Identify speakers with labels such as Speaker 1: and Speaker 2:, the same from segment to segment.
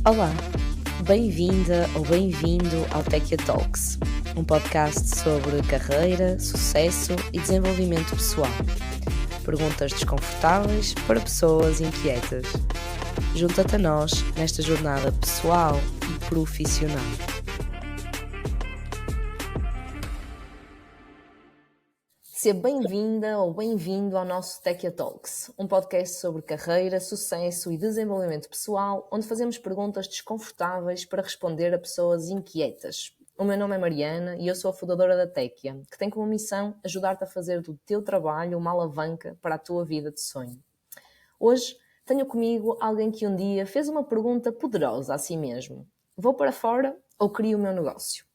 Speaker 1: Olá, bem-vinda ou bem-vindo ao Techia Talks, um podcast sobre carreira, sucesso e desenvolvimento pessoal. Perguntas desconfortáveis para pessoas inquietas. Junta-te a nós nesta jornada pessoal e profissional. Seja bem-vinda ou bem-vindo ao nosso Techia Talks, um podcast sobre carreira, sucesso e desenvolvimento pessoal, onde fazemos perguntas desconfortáveis para responder a pessoas inquietas. O meu nome é Mariana e eu sou a fundadora da Techia, que tem como missão ajudar-te a fazer do teu trabalho uma alavanca para a tua vida de sonho. Hoje tenho comigo alguém que um dia fez uma pergunta poderosa a si mesmo. Vou para fora ou crio o meu negócio?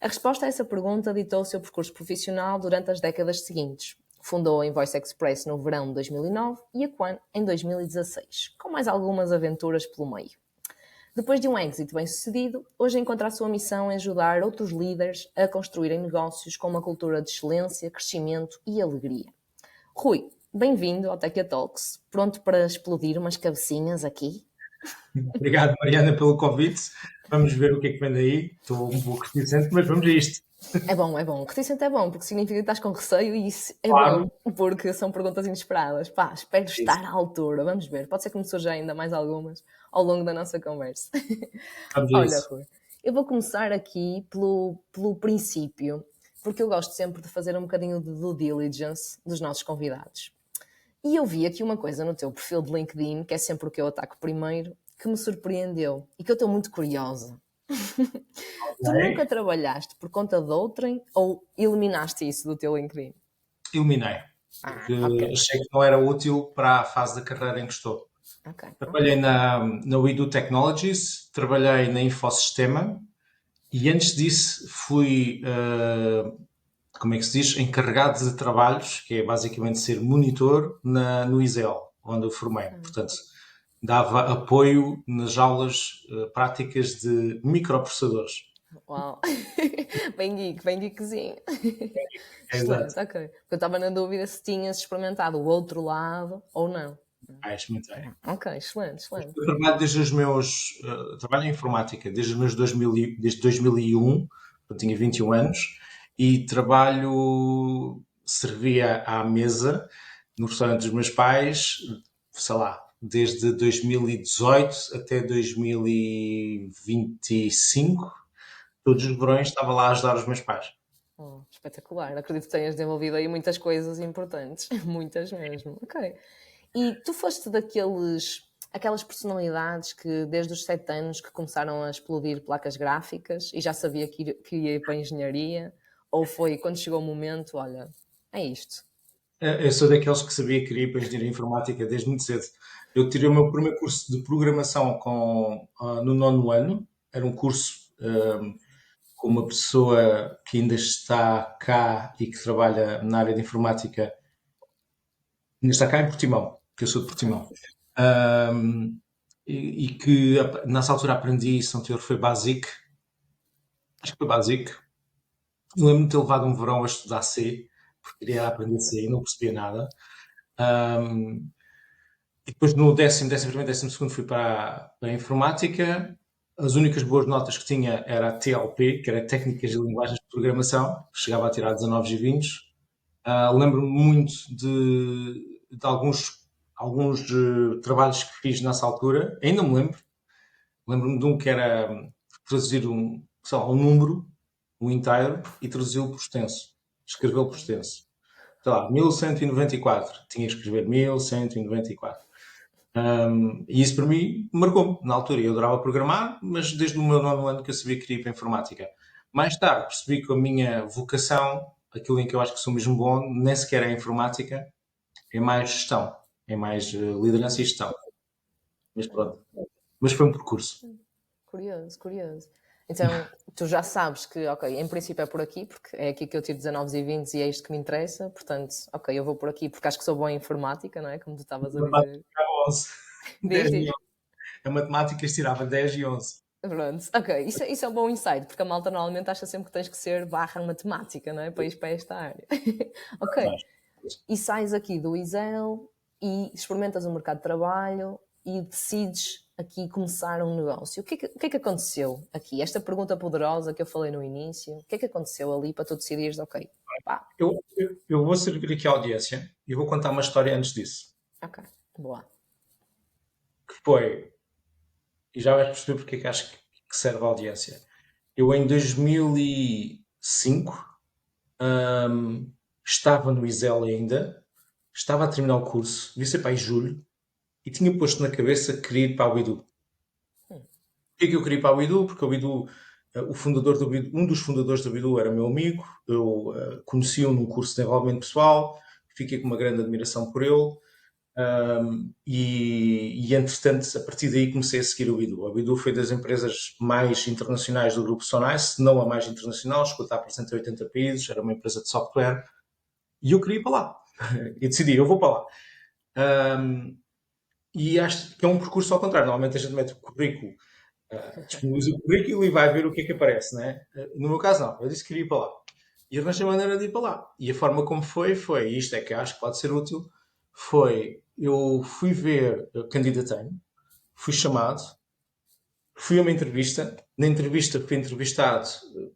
Speaker 1: A resposta a essa pergunta ditou o seu percurso profissional durante as décadas seguintes. Fundou a Invoice Express no verão de 2009 e a Quan em 2016, com mais algumas aventuras pelo meio. Depois de um êxito bem-sucedido, hoje encontra a sua missão em ajudar outros líderes a construírem negócios com uma cultura de excelência, crescimento e alegria. Rui, bem-vindo ao Techia Talks. Pronto para explodir umas cabecinhas aqui?
Speaker 2: Obrigado, Mariana, pelo convite. Vamos ver o que é que vem daí. Estou um pouco reticente, mas vamos a isto.
Speaker 1: É bom. Reticente é bom, porque significa que estás com receio e isso é
Speaker 2: Claro.
Speaker 1: bom, porque são perguntas inesperadas. Pá, espero estar à altura. Vamos ver. Pode ser que me surja ainda mais algumas ao longo da nossa conversa.
Speaker 2: Vamos a
Speaker 1: Olha,
Speaker 2: isso.
Speaker 1: Rui, eu vou começar aqui pelo princípio, porque eu gosto sempre de fazer um bocadinho de due diligence dos nossos convidados. E eu vi aqui uma coisa no teu perfil de LinkedIn, que é sempre o que eu ataco primeiro, que me surpreendeu e que eu estou muito curiosa. Tu nunca trabalhaste por conta de outrem ou eliminaste isso do teu LinkedIn?
Speaker 2: Eliminei, porque
Speaker 1: ok.
Speaker 2: achei que não era útil para a fase da carreira em que estou.
Speaker 1: Ok.
Speaker 2: Trabalhei na We Do Technologies, trabalhei na Infosistema e antes disso fui, como é que se diz, encarregado de trabalhos, que é basicamente ser monitor no ISEL, onde eu formei. Portanto, dava apoio nas aulas práticas de microprocessadores.
Speaker 1: Uau. Bem geekzinho.
Speaker 2: Exato.
Speaker 1: Excelente, ok. Porque eu estava na dúvida se tinhas experimentado o outro lado ou não.
Speaker 2: Experimentei.
Speaker 1: Ok, excelente.
Speaker 2: Eu trabalho desde os meus. Trabalho em informática desde os meus 2000, desde 2001, eu tinha 21 anos, e trabalho. Servia à mesa no restaurante dos meus pais, sei lá, desde 2018 até 2025. Todos os verões estava lá a ajudar os meus pais.
Speaker 1: Espetacular. Acredito que tenhas desenvolvido aí muitas coisas importantes. Muitas mesmo. Ok. E tu foste aquelas personalidades que desde os 7 anos que começaram a explodir placas gráficas e já sabia que ia ir para a engenharia? Ou foi quando chegou o momento, olha, é isto?
Speaker 2: Eu sou daqueles que sabia que queria ir para a engenharia informática desde muito cedo. Eu tirei o meu primeiro curso de programação no nono ano. Era um curso com uma pessoa que ainda está cá e que trabalha na área de informática. Ainda está cá em Portimão, que eu sou de Portimão. E que nessa altura aprendi, se não teor, foi Basic. Acho que foi Basic. Lembro-me de ter levado um verão a estudar C, porque queria aprender C e não percebia nada. E depois no décimo primeiro, 12º fui para a informática. As únicas boas notas que tinha era a TLP, que era Técnicas e Linguagens de Programação. Chegava a tirar 19 e 20. Lembro-me muito de alguns trabalhos que fiz nessa altura. Ainda me lembro. Lembro-me de um que era traduzir um número, um inteiro, e traduzi-lo por extenso. Escrevê-lo por extenso. Sei lá, 1194. Tinha que escrever 1194. E isso para mim marcou-me na altura. Eu adorava programar, mas desde o meu nono ano que eu sabia que queria ir para a informática. Mais tarde percebi que a minha vocação, aquilo em que eu acho que sou mesmo bom, nem sequer é a informática, é mais gestão, é mais liderança e gestão. Mas pronto. Mas foi um percurso.
Speaker 1: Curioso. Então, tu já sabes que, ok, em princípio é por aqui, porque é aqui que eu tiro 19 e 20 e é isto que me interessa, portanto, ok, eu vou por aqui porque acho que sou boa em informática, não é? Como tu estavas a dizer.
Speaker 2: Matemática 11. 10
Speaker 1: Diz.
Speaker 2: e 11. A matemática estirava 10 e 11.
Speaker 1: Pronto, ok, isso é um bom insight, porque a malta normalmente acha sempre que tens que ser barra matemática, não é? Para ir para esta área. Ok, E sais aqui do ISEL e experimentas o mercado de trabalho e decides aqui começar um negócio. O que é que aconteceu aqui? Esta pergunta poderosa que eu falei no início, o que é que aconteceu ali para tu decidires, ok, pá,
Speaker 2: Eu vou servir aqui a audiência e vou contar uma história antes disso.
Speaker 1: ok, boa.
Speaker 2: Que foi, e já vais perceber porque é que acho que serve a audiência. Eu em 2005 estava no ISEL ainda, estava a terminar o curso, devia ser para em julho, e tinha posto na cabeça que queria ir para o Bidu. Porquê que eu queria ir para o Bidu? Porque o Bidu, o fundador do Bidu, um dos fundadores do Bidu era meu amigo, eu conheci-o num curso de desenvolvimento pessoal, fiquei com uma grande admiração por ele, entretanto, a partir daí comecei a seguir o Bidu. O Bidu foi das empresas mais internacionais do grupo Sonai, se não a mais internacional, chegou a estar presente em 80 países, era uma empresa de software, e eu queria ir para lá. E decidi, eu vou para lá. E acho que é um percurso ao contrário. Normalmente a gente mete o currículo, disponibiliza o currículo e vai ver o que é que aparece, né? No meu caso, não. Eu disse que queria ir para lá. E arranjei a maneira de ir para lá. E a forma como foi, e isto é que acho que pode ser útil, foi, eu fui ver, eu candidatei, fui chamado, fui a uma entrevista. Na entrevista fui entrevistado,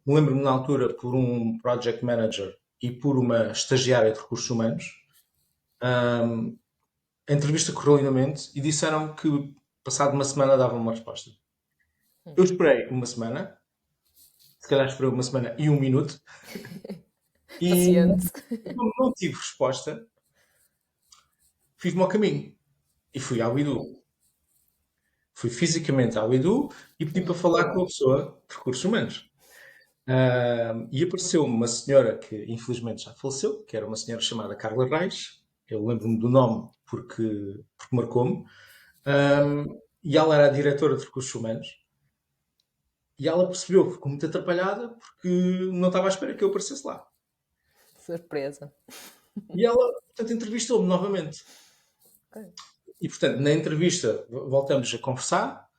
Speaker 2: lembro-me na altura, por um project manager e por uma estagiária de recursos humanos. A entrevista correu lindamente e disseram que passado uma semana davam uma resposta. Eu esperei uma semana, se calhar esperei uma semana e um minuto, e
Speaker 1: Paciente.
Speaker 2: como não tive resposta, fiz-me ao caminho e fui ao Bidu. Fui fisicamente ao Bidu e pedi para falar com a pessoa de recursos humanos. E apareceu uma senhora que infelizmente já faleceu, que era uma senhora chamada Carla Reis. Eu lembro-me do nome porque marcou-me. E ela era a diretora de recursos humanos. E ela percebeu que ficou muito atrapalhada porque não estava à espera que eu aparecesse lá.
Speaker 1: Surpresa.
Speaker 2: E ela, portanto, entrevistou-me novamente.
Speaker 1: Ok.
Speaker 2: E, portanto, na entrevista voltamos a conversar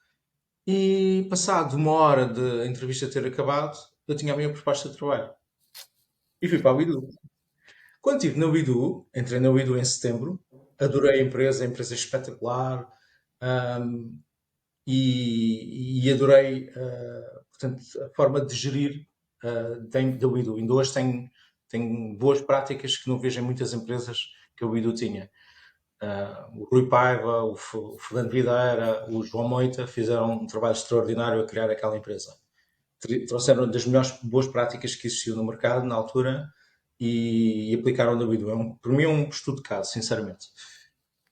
Speaker 2: e, passado uma hora de a entrevista ter acabado, eu tinha a minha proposta de trabalho. E fui para o Bidu. Quando estive no Bidu, entrei no Bidu em setembro, adorei a empresa é espetacular, hum, e adorei, portanto, a forma de gerir da Bidu. Ainda hoje tem boas práticas que não vejo em muitas empresas que o Bidu tinha. O Rui Paiva, o Fernando Videira, o João Moita fizeram um trabalho extraordinário a criar aquela empresa. Trouxeram das melhores boas práticas que existiam no mercado na altura e aplicaram no Bidu. Para mim é um estudo de caso, sinceramente.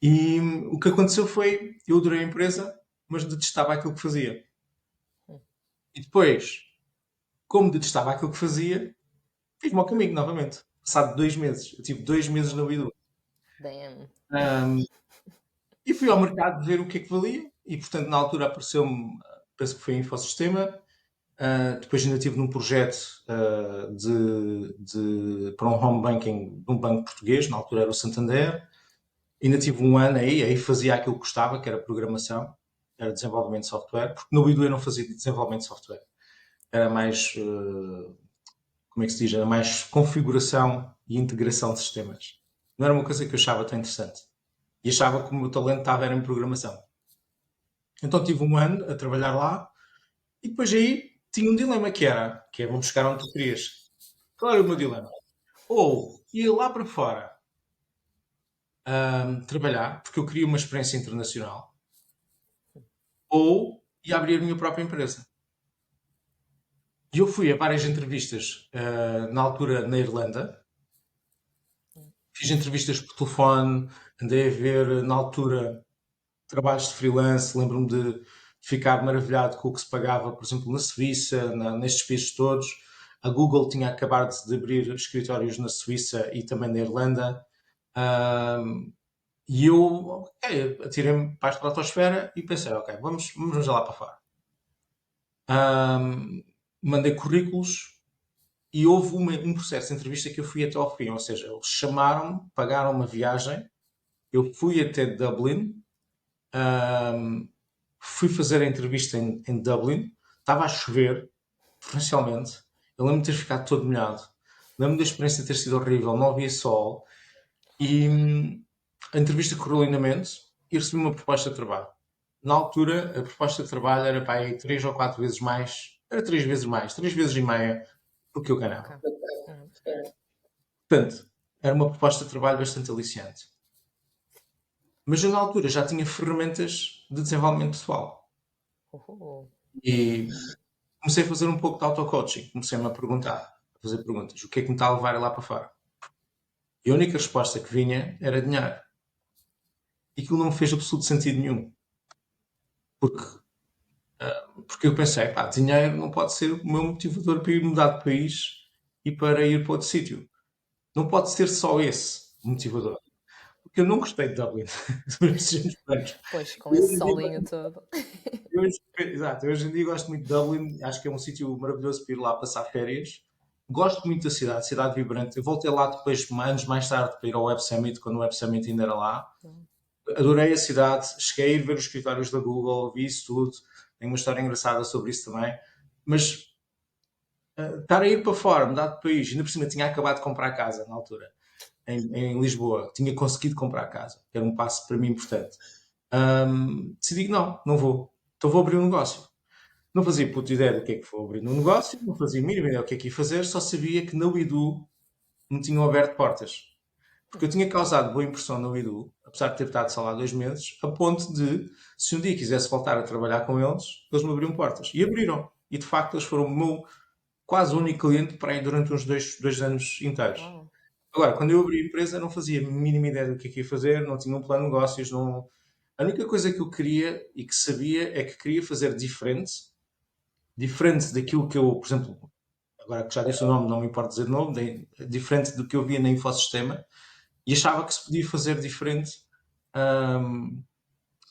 Speaker 2: E o que aconteceu foi, eu adorei a empresa, mas detestava aquilo que fazia. E depois, como detestava aquilo que fazia, fiz-me ao caminho novamente. Passado 2 meses. Eu tive 2 meses no Bidu.
Speaker 1: Damn.
Speaker 2: E fui ao mercado ver o que é que valia. E, portanto, na altura apareceu-me, penso que foi em Infosistema. Depois ainda estive num projeto para um home banking de um banco português. Na altura era o Santander. Ainda tive um ano aí fazia aquilo que gostava, que era programação. Era desenvolvimento de software. Porque no Bidu eu não fazia desenvolvimento de software. Era mais, como é que se diz? Era mais configuração e integração de sistemas. Não era uma coisa que eu achava tão interessante. E achava que o meu talento estava era em programação. Então tive um ano a trabalhar lá e depois aí tinha um dilema que é vamos chegar onde tu querias. Qual era o meu dilema? Ou ir lá para fora trabalhar, porque eu queria uma experiência internacional, ou ia abrir a minha própria empresa. E eu fui a várias entrevistas na altura na Irlanda. Fiz entrevistas por telefone, andei a ver na altura trabalhos de freelance, lembro-me de ficar maravilhado com o que se pagava, por exemplo, na Suíça, nestes países todos. A Google tinha acabado de abrir escritórios na Suíça e também na Irlanda. E eu, ok, atirei-me para a estratosfera e pensei, ok, vamos lá para fora. Mandei currículos e houve um processo de entrevista que eu fui até ao fim, ou seja, eles chamaram-me, pagaram uma viagem, eu fui até Dublin, fui fazer a entrevista em Dublin, estava a chover, torrencialmente. Eu lembro-me de ter ficado todo molhado. Lembro-me da experiência ter sido horrível, não havia sol. E a entrevista correu lindamente e recebi uma proposta de trabalho. Na altura, a proposta de trabalho era para aí 3 ou 4 vezes mais, era 3 vezes mais, 3 vezes e meia do que eu
Speaker 1: Ok.
Speaker 2: ganhava.
Speaker 1: Uhum.
Speaker 2: Portanto, era uma proposta de trabalho bastante aliciante. Mas eu, na altura, já tinha ferramentas de desenvolvimento pessoal.
Speaker 1: Uhul.
Speaker 2: E comecei a fazer um pouco de auto-coaching. Comecei-me a perguntar, a fazer perguntas. O que é que me está a levar lá para fora? E a única resposta que vinha era dinheiro. E aquilo não me fez absoluto sentido nenhum. Porque, porque eu pensei, pá, dinheiro não pode ser o meu motivador para ir mudar de país e para ir para outro sítio. Não pode ser só esse motivador. Porque eu não gostei de Dublin. Sejamos francos.
Speaker 1: Pois, com
Speaker 2: Eu
Speaker 1: esse
Speaker 2: hoje em dia,
Speaker 1: solinho todo.
Speaker 2: exato, eu hoje em dia gosto muito de Dublin. Acho que é um sítio maravilhoso para ir lá passar férias. Gosto muito da cidade vibrante. Eu voltei lá depois, anos mais tarde, para ir ao Web Summit, quando o Web Summit ainda era lá. Adorei a cidade, cheguei a ir ver os escritórios da Google, vi isso tudo. Tenho uma história engraçada sobre isso também. Mas estar a ir para fora, mudar de país, ainda por cima tinha acabado de comprar casa na altura, em Lisboa, tinha conseguido comprar casa, que era um passo para mim importante. Decidi que não vou. Então vou abrir um negócio. Não fazia puta ideia do que é que foi abrir um negócio, não fazia a mínima ideia do que é que ia fazer, só sabia que na Uidu me tinham aberto portas. Porque eu tinha causado boa impressão no Edu, apesar de ter estado só lá 2 meses, a ponto de, se um dia quisesse voltar a trabalhar com eles, eles me abriam portas. E abriram. E de facto eles foram o meu quase único cliente para aí durante uns dois anos inteiros.
Speaker 1: Uau.
Speaker 2: Agora, quando eu abri a empresa, não fazia a mínima ideia do que é que ia fazer, não tinha um plano de negócios, não... A única coisa que eu queria e que sabia é que queria fazer diferente daquilo que eu, por exemplo, agora que já disse o nome, não me importa dizer de novo, diferente do que eu via na Infosistema, e achava que se podia fazer diferente hum,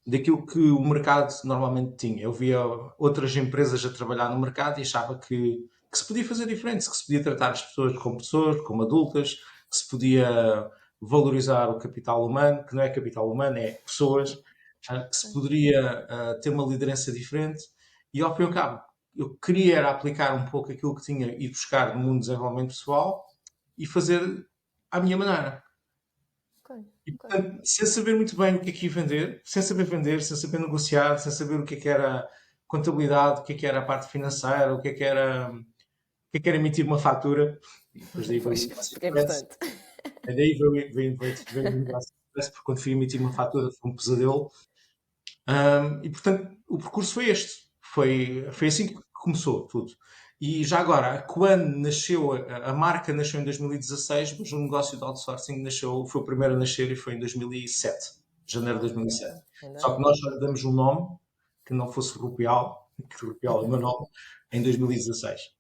Speaker 2: daquilo que o mercado normalmente tinha. Eu via outras empresas a trabalhar no mercado e achava que se podia fazer diferente, que se podia tratar as pessoas, como adultas, que se podia valorizar o capital humano, que não é capital humano, é pessoas, que se poderia ter uma liderança diferente e ao fim e ao cabo eu queria era aplicar um pouco aquilo que tinha e buscar no mundo do desenvolvimento pessoal e fazer à minha maneira.
Speaker 1: Ok,
Speaker 2: E,
Speaker 1: ok.
Speaker 2: portanto, sem saber muito bem o que é que ia vender, sem saber negociar, sem saber o que era contabilidade, o que é que era a parte financeira, o que é que era emitir uma fatura. E depois daí veio o
Speaker 1: Pois,
Speaker 2: negócio
Speaker 1: porque é
Speaker 2: express.
Speaker 1: importante.
Speaker 2: E daí veio o negócio express, porque quando fui emitir uma fatura foi um pesadelo. E portanto, o percurso foi este. Foi assim que começou tudo. E já agora, quando nasceu, a marca nasceu em 2016, mas o negócio de outsourcing nasceu, foi o primeiro a nascer e foi em 2007, janeiro de
Speaker 1: Ah,
Speaker 2: 2007.
Speaker 1: ainda
Speaker 2: Só que
Speaker 1: bem.
Speaker 2: nós já lhe damos um nome que não fosse Rupial, que Rupial é o meu nome, em 2016.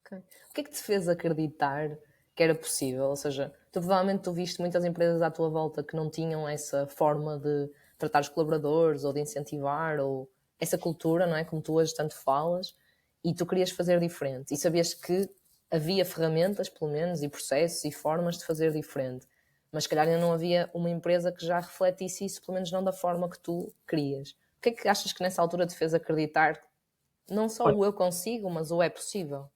Speaker 1: Ok. O que é que te fez acreditar que era possível? Ou seja, tu provavelmente tu viste muitas empresas à tua volta que não tinham essa forma de tratar os colaboradores ou de incentivar ou essa cultura, não é? Como tu hoje tanto falas, e tu querias fazer diferente e sabias que havia ferramentas, pelo menos, e processos e formas de fazer diferente. Mas se calhar ainda não havia uma empresa que já refletisse isso, pelo menos não da forma que tu querias. O que é que achas que nessa altura te fez acreditar não só
Speaker 2: Olha,
Speaker 1: o eu consigo, mas o é possível?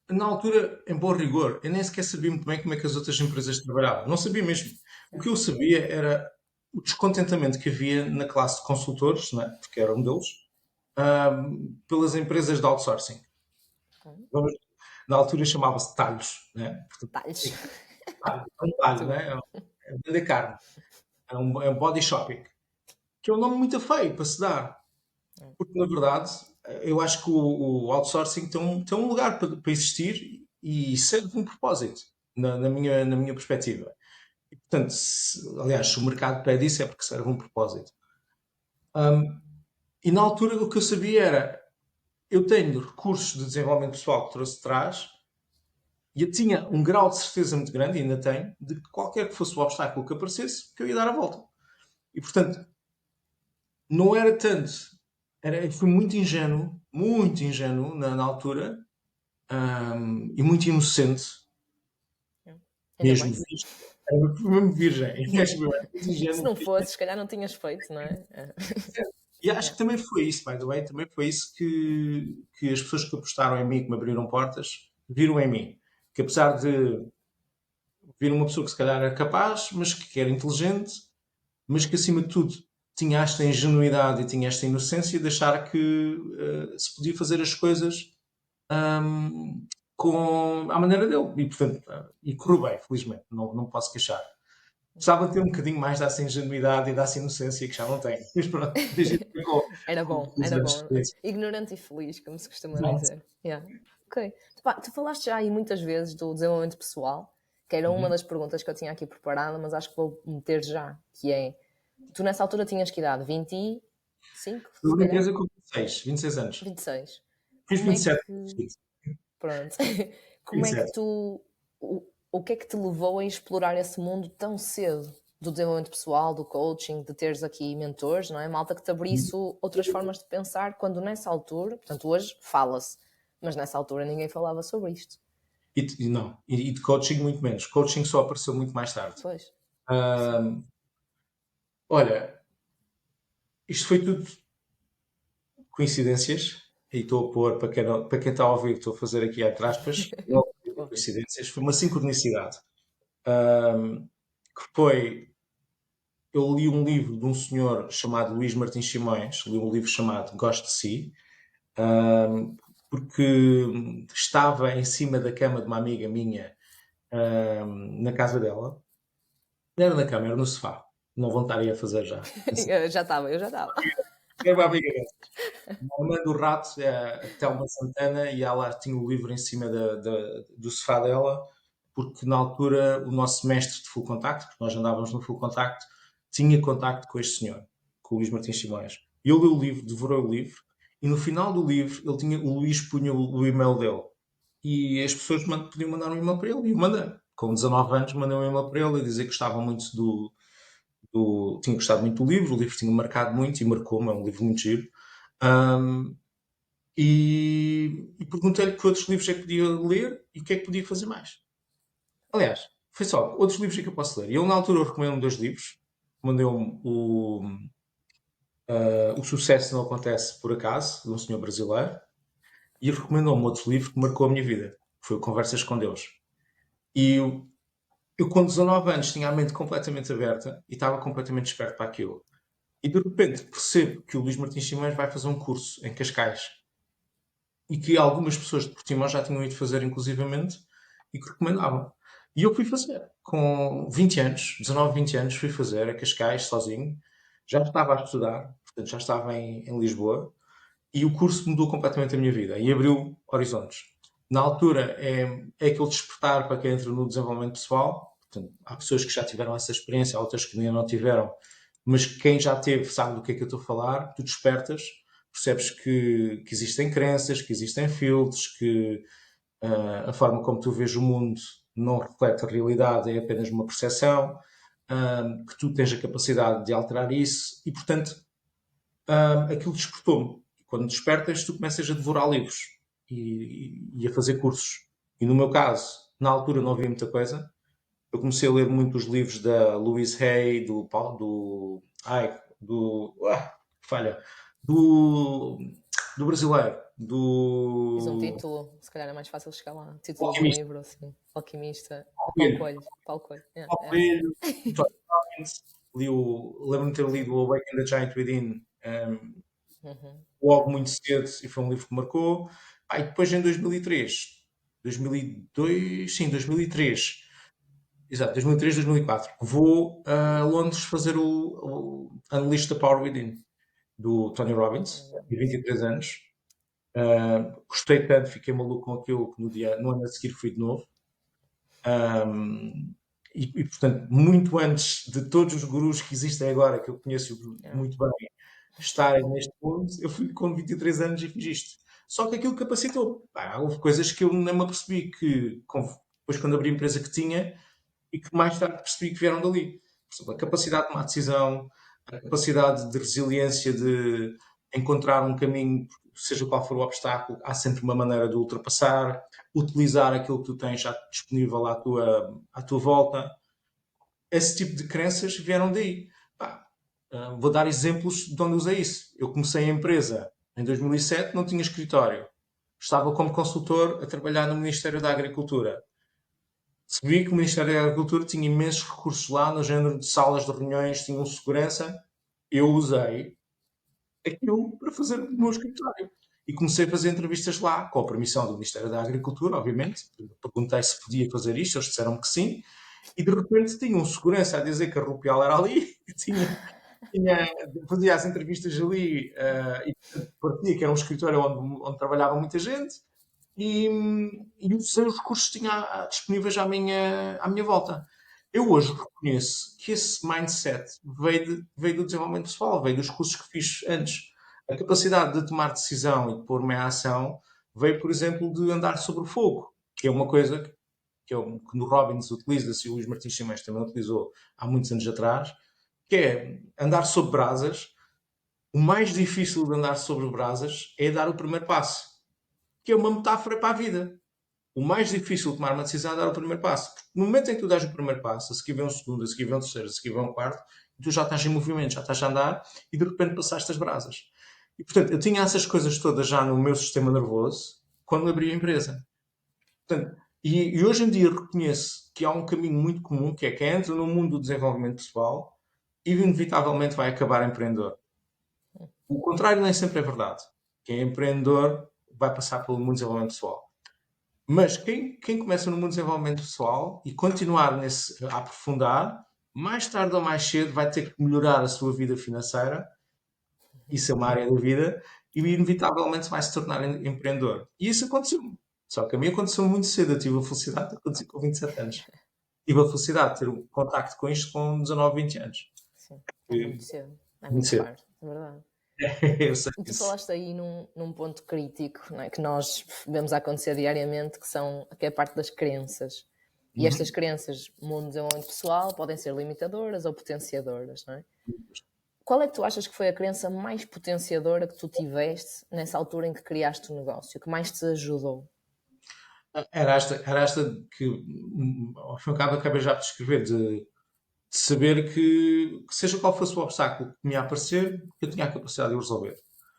Speaker 2: na altura, em bom rigor, eu nem sequer sabia muito bem como é que as outras empresas trabalhavam. Não sabia mesmo. O que eu sabia era o descontentamento que havia na classe de consultores, né, porque era um deles, pelas empresas de outsourcing. Vamos- Na altura chamava-se talhos, né? Portanto,
Speaker 1: Detalhes.
Speaker 2: é um talho,
Speaker 1: Muito bom.
Speaker 2: né? É vender carne, é um body shopping, que é um nome muito feio para se dar, porque na verdade eu acho que o outsourcing tem um lugar para existir e serve um propósito, na minha perspectiva. E, portanto, aliás, se o mercado pede isso é porque serve um propósito. E na altura o que eu sabia era, eu tenho recursos de desenvolvimento pessoal que trouxe de trás e eu tinha um grau de certeza muito grande, e ainda tenho, de que qualquer que fosse o obstáculo que aparecesse, que eu ia dar a volta. E portanto, não era tanto. Eu fui muito ingênuo na altura, e muito inocente,
Speaker 1: Ainda
Speaker 2: mesmo
Speaker 1: bem.
Speaker 2: visto. Era mesmo virgem, mesmo, era muito
Speaker 1: Se
Speaker 2: ingênuo.
Speaker 1: não fosse, se calhar não tinhas feito, não é?
Speaker 2: E acho
Speaker 1: É.
Speaker 2: que também foi isso, by the way, também foi isso que as pessoas que apostaram em mim, que me abriram portas, viram em mim. Que apesar de vir uma pessoa que se calhar era capaz, mas que era inteligente, mas que acima de tudo tinha esta ingenuidade e tinha esta inocência de achar que se podia fazer as coisas à maneira dele. E, portanto, e correu bem, felizmente, não posso queixar. Gostava de ter um bocadinho mais dessa ingenuidade e dessa inocência que já não tenho. Mas pronto,
Speaker 1: Era
Speaker 2: com
Speaker 1: bom,
Speaker 2: os
Speaker 1: era
Speaker 2: anos de
Speaker 1: bom.
Speaker 2: experiência.
Speaker 1: Ignorante e feliz, como se costuma
Speaker 2: Exato.
Speaker 1: dizer. Yeah. Ok. Pá, tu falaste já aí muitas vezes do desenvolvimento pessoal, que era uma das perguntas que eu tinha aqui preparada, mas acho que vou meter já, que é, tu nessa altura tinhas que idade? 25,
Speaker 2: Eu
Speaker 1: se
Speaker 2: na
Speaker 1: calhar?
Speaker 2: empresa com 26 anos.
Speaker 1: 26.
Speaker 2: Fiz
Speaker 1: Como é
Speaker 2: 27.
Speaker 1: que... Pronto. Como é que
Speaker 2: 27.
Speaker 1: tu... O que é que te levou a explorar esse mundo tão cedo? Do desenvolvimento pessoal, do coaching, de teres aqui mentores, não é? Malta que te abrisse outras formas de pensar, quando nessa altura, portanto hoje fala-se, mas nessa altura ninguém falava sobre isto.
Speaker 2: Não, e de coaching muito menos. Coaching só apareceu muito mais tarde.
Speaker 1: Pois, sim.
Speaker 2: Ahm, olha, isto foi tudo coincidências, e estou a pôr, para quem está a ouvir, estou a fazer aqui entre aspas, não foi
Speaker 1: Bom,
Speaker 2: coincidências, foi uma sincronicidade. Que foi, eu li um livro de um senhor chamado Luís Martins Simões, li um livro chamado Gosto de Si, porque estava em cima da cama de uma amiga minha, na casa dela. Não era na cama, era no sofá. Não vão estar aí a fazer já.
Speaker 1: eu já estava.
Speaker 2: Era uma amiga dessas. A mãe do rato é a Telma Santana e ela tinha o livro em cima do sofá dela, porque na altura o nosso mestre de full contacto, porque nós andávamos no full contacto, tinha contacto com este senhor, com o Luís Martins Simões. E eu li o livro, devorei o livro, e no final do livro o Luís punha o e-mail dele. E as pessoas podiam mandar um e-mail para ele. E eu mandei. Com 19 anos, mandei um e-mail para ele a dizer que gostava muito tinha gostado muito do livro, o livro tinha marcado muito e marcou-me, é um livro muito giro. Um, e perguntei-lhe que outros livros é que podia ler e o que é que podia fazer mais. Aliás, foi só, outros livros é que eu posso ler. E ele, na altura, recomendou-me 2 livros. Mandou-me o Sucesso Não Acontece Por Acaso, de um senhor brasileiro, e recomendou-me outro livro que marcou a minha vida, que foi o Conversas com Deus. E eu, com 19 anos, tinha a mente completamente aberta e estava completamente esperto para aquilo. E de repente percebo que o Luís Martins Simões vai fazer um curso em Cascais e que algumas pessoas de Portimão já tinham ido fazer, inclusivamente, e que recomendavam. E eu fui fazer. Com 20 anos, 19, 20 anos, fui fazer a Cascais, sozinho. Já estava a estudar, portanto já estava em Lisboa, e o curso mudou completamente a minha vida e abriu horizontes. Na altura é aquele despertar para quem entra no desenvolvimento pessoal. Portanto, há pessoas que já tiveram essa experiência, outras que ainda não tiveram, mas quem já teve sabe do que é que eu estou a falar. Tu despertas, percebes que existem crenças, que existem filtros, que a forma como tu vês o mundo não reflete a realidade, é apenas uma percepção, que tu tens a capacidade de alterar isso e, portanto, aquilo despertou-me. Quando despertas, tu começas a devorar livros e a fazer cursos. E no meu caso, na altura não havia muita coisa. Eu comecei a ler muitos livros da Louise Hay, falha, do, do brasileiro,
Speaker 1: Diz um
Speaker 2: do
Speaker 1: título, se calhar é mais fácil chegar lá. Título de um
Speaker 2: Alquimista,
Speaker 1: livro, assim. Alquimista. Paulo
Speaker 2: Coelho,
Speaker 1: Coelho. Paulo Coelho. Yeah,
Speaker 2: Paulo
Speaker 1: yeah.
Speaker 2: Coelho, Tony Robbins. Lembro-me de ter lido o Awaken the Giant Within, logo muito cedo, e foi um livro que marcou. E depois em 2003, 2002, sim, 2003, exato, 2003, 2004, vou a Londres fazer o Unleash the Power Within, do Tony Robbins, de 23 anos. Gostei tanto, fiquei maluco com aquilo que no ano a seguir fui de novo. Portanto, muito antes de todos os gurus que existem agora, que eu conheço
Speaker 1: Yeah.
Speaker 2: muito bem, estarem neste mundo, eu fui com 23 anos e fiz isto. Só que aquilo capacitou. Houve coisas que eu nem me apercebi que, depois quando abri a empresa que tinha, e que mais tarde percebi que vieram dali. Por exemplo, a capacidade de tomar decisão, a capacidade de resiliência de encontrar um caminho, seja qual for o obstáculo, há sempre uma maneira de ultrapassar, utilizar aquilo que tu tens já disponível à tua volta. Esse tipo de crenças vieram daí. Vou dar exemplos de onde usei isso. Eu comecei a empresa em 2007, não tinha escritório. Estava como consultor a trabalhar no Ministério da Agricultura. percebi que o Ministério da Agricultura tinha imensos recursos lá, no género de salas de reuniões, tinham segurança. Eu usei aquilo para fazer o meu escritório. E comecei a fazer entrevistas lá, com a permissão do Ministério da Agricultura, obviamente. Perguntei se podia fazer isto, eles disseram que sim. E de repente tinha um segurança a dizer que a Rupial era ali, tinha, fazia as entrevistas ali, e portanto, parecia que era um escritório onde trabalhava muita gente, e, e os seus recursos tinha disponíveis à minha volta. Eu hoje reconheço que esse mindset veio do desenvolvimento pessoal, veio dos cursos que fiz antes. A capacidade de tomar decisão e de pôr-me em ação veio, por exemplo, de andar sobre o fogo, que é uma coisa que no Robbins utiliza-se e o Luís Martins Simões também utilizou há muitos anos atrás, que é andar sobre brasas. O mais difícil de andar sobre brasas é dar o primeiro passo, que é uma metáfora para a vida. O mais difícil de tomar uma decisão é dar o primeiro passo. Porque no momento em que tu dás o primeiro passo, a seguir vem um segundo, a seguir vem um terceiro, a seguir vem um quarto, tu já estás em movimento, já estás a andar e de repente passaste as brasas. E portanto, eu tinha essas coisas todas já no meu sistema nervoso quando abri a empresa. Portanto, e hoje em dia reconheço que há um caminho muito comum, que é quem entra no mundo do desenvolvimento pessoal e inevitavelmente vai acabar empreendedor. O contrário nem sempre é verdade. Quem é empreendedor vai passar pelo mundo do desenvolvimento pessoal. Mas quem começa no mundo do desenvolvimento pessoal e continuar a aprofundar, mais tarde ou mais cedo vai ter que melhorar a sua vida financeira, isso é uma área da vida, e inevitavelmente vai se tornar empreendedor. E isso aconteceu-me. Só que a mim aconteceu muito cedo. Eu tive a felicidade de acontecer com 27 anos. Tive a felicidade de ter um contacto com isto com 19, 20 anos.
Speaker 1: Sim, é muito cedo, é
Speaker 2: Muito
Speaker 1: muito
Speaker 2: cedo.
Speaker 1: tarde, é verdade.
Speaker 2: Eu sei
Speaker 1: E tu
Speaker 2: disso.
Speaker 1: falaste aí num ponto crítico, não é? Que nós vemos acontecer diariamente, que é a parte das crenças. E estas
Speaker 2: Uhum.
Speaker 1: crenças, no mundo do desenvolvimento pessoal, podem ser limitadoras ou potenciadoras, não é? Qual é que tu achas que foi a crença mais potenciadora que tu tiveste nessa altura em que criaste o negócio, que mais te ajudou?
Speaker 2: Era esta que, ao fim e ao cabo, acabei já de descrever, de saber que seja qual fosse o obstáculo que me ia aparecer, eu tinha a capacidade de o resolver.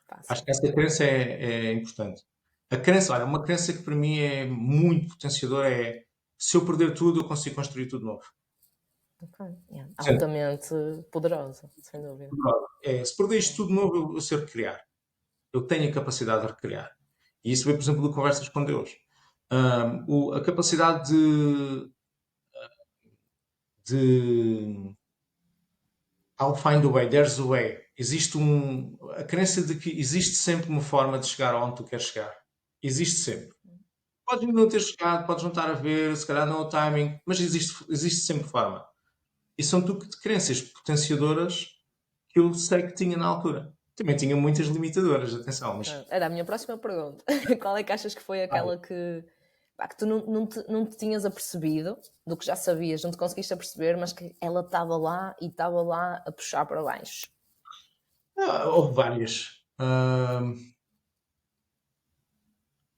Speaker 2: Acho
Speaker 1: Fácil.
Speaker 2: que essa crença é importante. A crença, olha, uma crença que para mim é muito potenciadora é se eu perder tudo, eu consigo construir tudo novo.
Speaker 1: Ok. Yeah.
Speaker 2: Portanto,
Speaker 1: Altamente poderosa, sem dúvida.
Speaker 2: se perder isto tudo novo, eu sei recriar. Eu tenho a capacidade de recriar. E isso vem, por exemplo, de conversas com Deus. A capacidade de I'll find a way, there's a way. A crença de que existe sempre uma forma de chegar onde tu queres chegar. Existe sempre. Podes não ter chegado, podes não estar a ver, se calhar não é o timing, mas existe sempre forma. E são tudo crenças potenciadoras que eu sei que tinha na altura. Também tinha muitas limitadoras, atenção, mas
Speaker 1: Era a minha próxima pergunta. Qual é que achas que foi
Speaker 2: ah,
Speaker 1: aquela que tu não te tinhas apercebido, do que já sabias, não te conseguiste aperceber, mas que ela estava lá e estava lá a puxar para baixo?
Speaker 2: houve várias.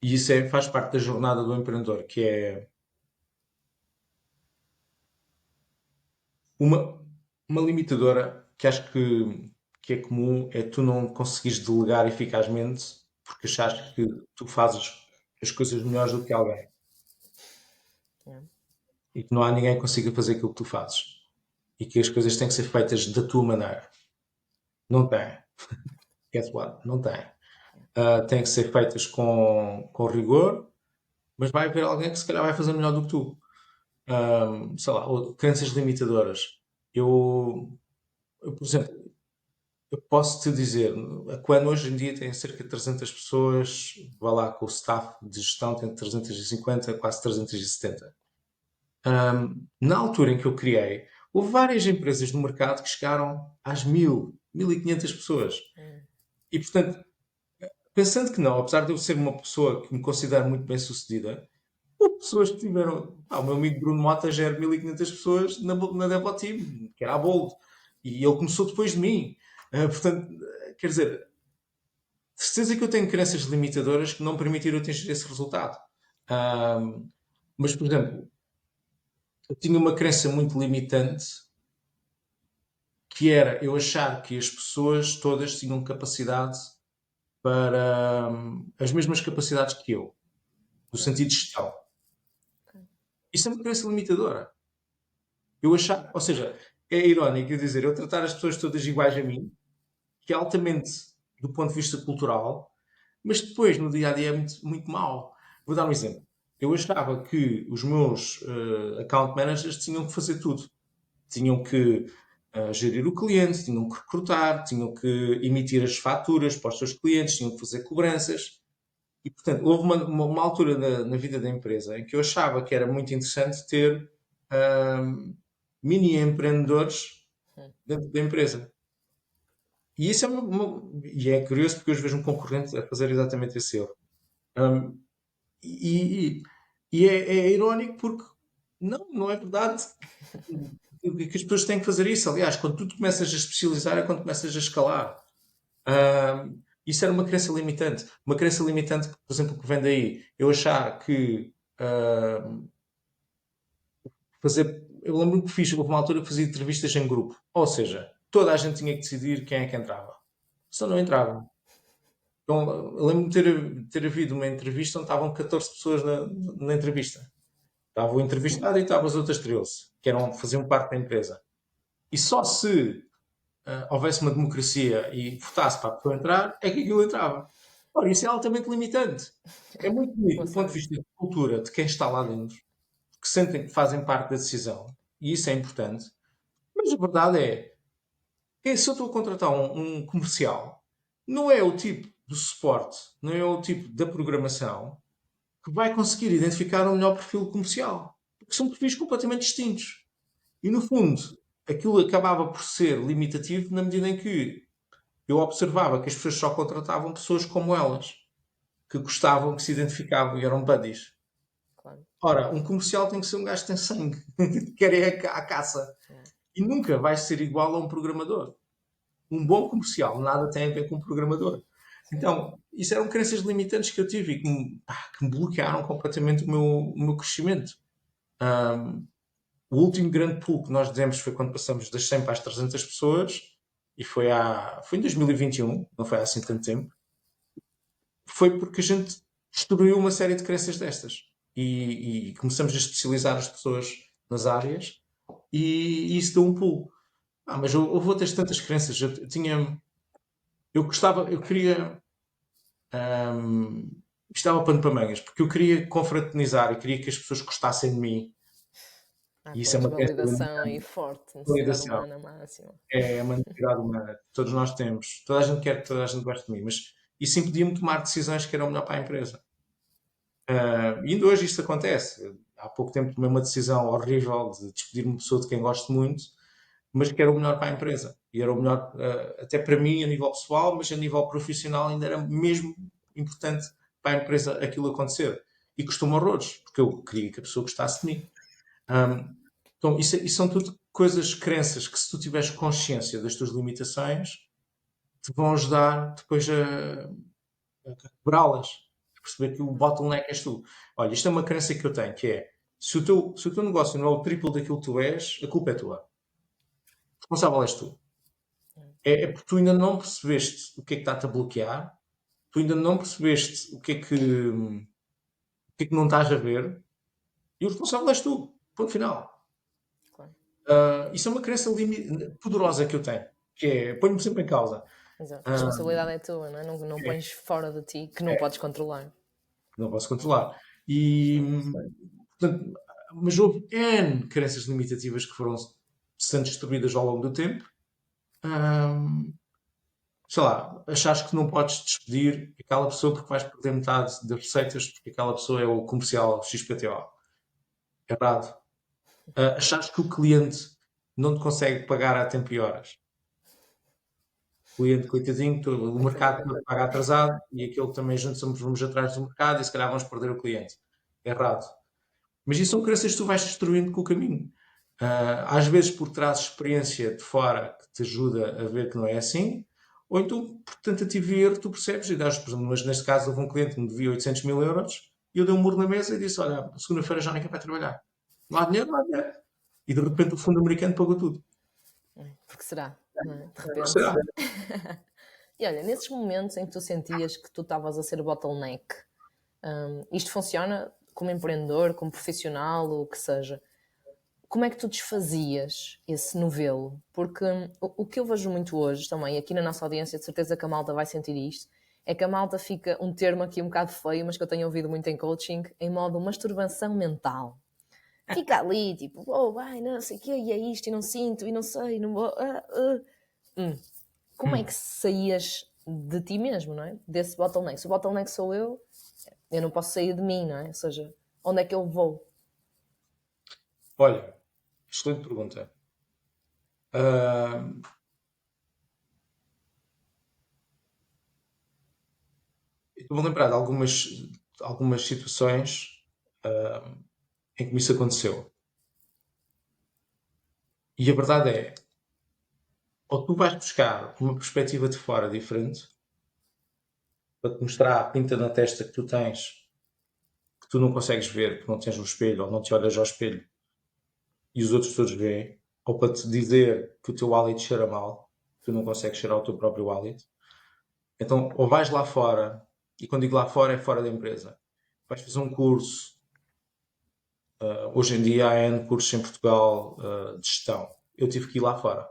Speaker 2: E isso faz parte da jornada do empreendedor, que é uma limitadora que acho que é comum, é tu não conseguires delegar eficazmente porque achaste que tu fazes as coisas melhores do que alguém
Speaker 1: Yeah.
Speaker 2: e que não há ninguém que consiga fazer aquilo que tu fazes e que as coisas têm que ser feitas da tua maneira. Não tem. Guess what? Não tem. Têm que ser feitas com rigor, mas vai haver alguém que se calhar vai fazer melhor do que tu. Sei lá, crenças limitadoras. Por exemplo, eu posso te dizer, a Quando hoje em dia tem cerca de 300 pessoas, vai lá com o staff de gestão tem 350, quase 370. Na altura em que eu criei, houve várias empresas no mercado que chegaram às 1.000, 1.500 pessoas. E, portanto, pensando que não, apesar de eu ser uma pessoa que me considero muito bem sucedida, houve pessoas que tiveram. O meu amigo Bruno Mota gera 1.500 pessoas na Devo Team, que era a Bold. E ele começou depois de mim. Portanto, quer dizer, de certeza que eu tenho crenças limitadoras que não permitiram atingir esse resultado. Mas, por exemplo, eu tinha uma crença muito limitante que era eu achar que as pessoas todas tinham capacidade para as mesmas capacidades que eu, no sentido de gestão. Isso é uma crença limitadora. Eu achar, ou seja, é irónico eu dizer, eu tratar as pessoas todas iguais a mim, que é altamente do ponto de vista cultural, mas depois no dia a dia é muito, muito mau. Vou dar um exemplo. Eu achava que os meus account managers tinham que fazer tudo. Tinham que gerir o cliente, tinham que recrutar, tinham que emitir as faturas para os seus clientes, tinham que fazer cobranças. E, portanto, houve uma altura na vida da empresa em que eu achava que era muito interessante ter mini empreendedores dentro da empresa. E isso e é curioso porque eu hoje vejo um concorrente a fazer exatamente esse erro. Um, e é irónico porque não é verdade que as pessoas têm que fazer isso. Aliás, quando tu te começas a especializar é quando começas a escalar. Isso era uma crença limitante. Uma crença limitante, por exemplo, que vem daí. Eu achar que fazer. Eu lembro que houve uma altura que fazia entrevistas em grupo. Ou seja, toda a gente tinha que decidir quem é que entrava. Só não entrava. Então, eu lembro-me de ter havido uma entrevista onde estavam 14 pessoas na entrevista. Estava o entrevistado e estavam as outras 13, que faziam parte da empresa. E só se houvesse uma democracia e votasse para a pessoa entrar, é que aquilo entrava. Ora, isso é altamente limitante. É muito bonito do ponto de vista de cultura de quem está lá dentro, que sentem que fazem parte da decisão, e isso é importante. Mas a verdade é, se eu estou a contratar um comercial, não é o tipo do suporte, não é o tipo da programação que vai conseguir identificar o melhor perfil comercial. Porque são perfis completamente distintos. E no fundo, aquilo acabava por ser limitativo na medida em que eu observava que as pessoas só contratavam pessoas como elas, que gostavam, que se identificavam e eram buddies.
Speaker 1: Claro.
Speaker 2: Ora, um comercial tem que ser um gajo que tem sangue, que quer ir à caça. E nunca vai ser igual a um programador. Um bom comercial nada tem a ver com um programador. Então, isso eram crenças limitantes que eu tive e que me bloquearam completamente o meu crescimento. O último grande pulo que nós demos foi quando passamos das 100 para as 300 pessoas e foi em 2021, não foi há assim tanto tempo. Foi porque a gente destruiu uma série de crenças destas e começamos a especializar as pessoas nas áreas e isso deu um pulo. Mas houve outras tantas crenças. Eu queria, hum, estava pano para mangas, porque eu queria confraternizar e queria que as pessoas gostassem de mim. E isso é
Speaker 1: Pois,
Speaker 2: uma crença
Speaker 1: validação e forte, necessidade
Speaker 2: validação.
Speaker 1: humana máxima.
Speaker 2: É uma necessidade humana que todos nós temos. Toda a gente quer que toda a gente goste de mim, mas isso impedia-me de tomar decisões que eram melhor para a empresa. E ainda hoje isto acontece. Há pouco tempo tomei uma decisão horrível de despedir uma pessoa de quem gosto muito, mas que era o melhor para a empresa. E era o melhor, até para mim, a nível pessoal, mas a nível profissional ainda era mesmo importante para a empresa aquilo acontecer. E custou-me horrores, porque eu queria que a pessoa gostasse de mim. Um, então, isso são tudo coisas, crenças, que se tu tiveres consciência das tuas limitações, te vão ajudar depois a quebrá-las. A perceber que o bottleneck és tu. Olha, isto é uma crença que eu tenho, que é, se o teu negócio não é o triplo daquilo que tu és, a culpa é tua. O responsável és tu. É porque tu ainda não percebeste o que é que está-te a bloquear, tu ainda não percebeste o que é que não estás a ver, e o responsável és tu. Ponto final.
Speaker 1: Claro.
Speaker 2: Isso é uma crença poderosa que eu tenho, que é, ponho-me sempre em causa.
Speaker 1: Exato. A
Speaker 2: Uh,
Speaker 1: responsabilidade é tua, não é? Não
Speaker 2: é,
Speaker 1: pões fora de ti que não podes controlar.
Speaker 2: não posso controlar. E, portanto, mas houve N crenças limitativas que foram sendo destruídas ao longo do tempo. Um, sei lá, achares que não podes despedir aquela pessoa porque vais perder metade das receitas porque aquela pessoa é o comercial XPTO. Errado. Achares que o cliente não te consegue pagar a tempo e horas. O cliente, coitadinho, o mercado
Speaker 1: Coitadinho.
Speaker 2: paga atrasado e aquele também juntos vamos atrás do mercado e se calhar vamos perder o cliente. Errado. Mas isso são crenças que tu vais destruindo com o caminho. Às vezes por trás experiência de fora que te ajuda a ver que não é assim, ou então por tentativa e erro tu percebes e dás, por exemplo, mas neste caso houve um cliente que me devia 800 mil euros e eu dei um murro na mesa e disse, olha, segunda-feira já ninguém vai trabalhar. Não há dinheiro, não há dinheiro. E de repente o fundo americano pagou tudo.
Speaker 1: Porque será, não é? De
Speaker 2: Não
Speaker 1: repente.
Speaker 2: será?
Speaker 1: E olha, nesses momentos em que tu sentias que tu estavas a ser bottleneck, isto funciona como empreendedor, como profissional, o que seja, como é que tu desfazias esse novelo? Porque o que eu vejo muito hoje também, aqui na nossa audiência, de certeza que a malta vai sentir isto, é que a malta fica, um termo aqui um bocado feio, mas que eu tenho ouvido muito em coaching, em modo masturbação mental. Fica ali, tipo, oh, vai, não sei o quê, e é isto, e não sinto, e não sei, não vou... Como é que saías de ti mesmo, não é? Desse bottleneck. Se o bottleneck sou eu não posso sair de mim, não é? Ou seja, onde é que eu vou?
Speaker 2: Olha, excelente pergunta. Uh, Estou-me a lembrar de algumas situações em que isso aconteceu. E a verdade é, ou tu vais buscar uma perspectiva de fora diferente, para te mostrar a pinta na testa que tu tens, que tu não consegues ver, porque não tens um espelho, ou não te olhas ao espelho, e os outros todos veem, ou para te dizer que o teu hálito cheira mal, tu não consegues cheirar o teu próprio hálito. Então, ou vais lá fora, e quando digo lá fora, é fora da empresa. Vais fazer um curso. Hoje em dia há N cursos em Portugal de gestão. Eu tive que ir lá fora.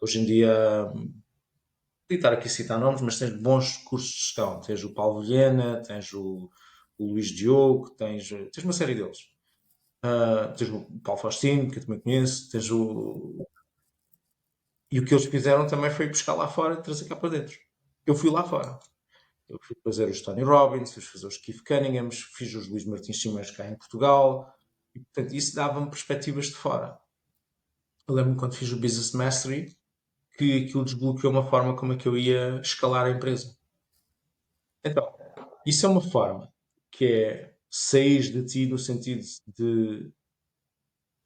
Speaker 2: Hoje em dia, podia estar aqui a citar nomes, mas tens bons cursos de gestão. Tens o Paulo Vilhena, tens o Luís Diogo, tens uma série deles. Tens o Paulo Faustino, que eu também conheço, e o que eles fizeram também foi buscar lá fora e trazer cá para dentro. Eu fui lá fora. Eu fui fazer os Tony Robbins, fui fazer os Keith Cunninghams, fiz os Luís Martins Simões cá em Portugal. E, portanto, isso dava-me perspectivas de fora. Eu lembro-me quando fiz o Business Mastery, que aquilo desbloqueou uma forma como é que eu ia escalar a empresa. Então, isso é uma forma que é sair de ti no sentido de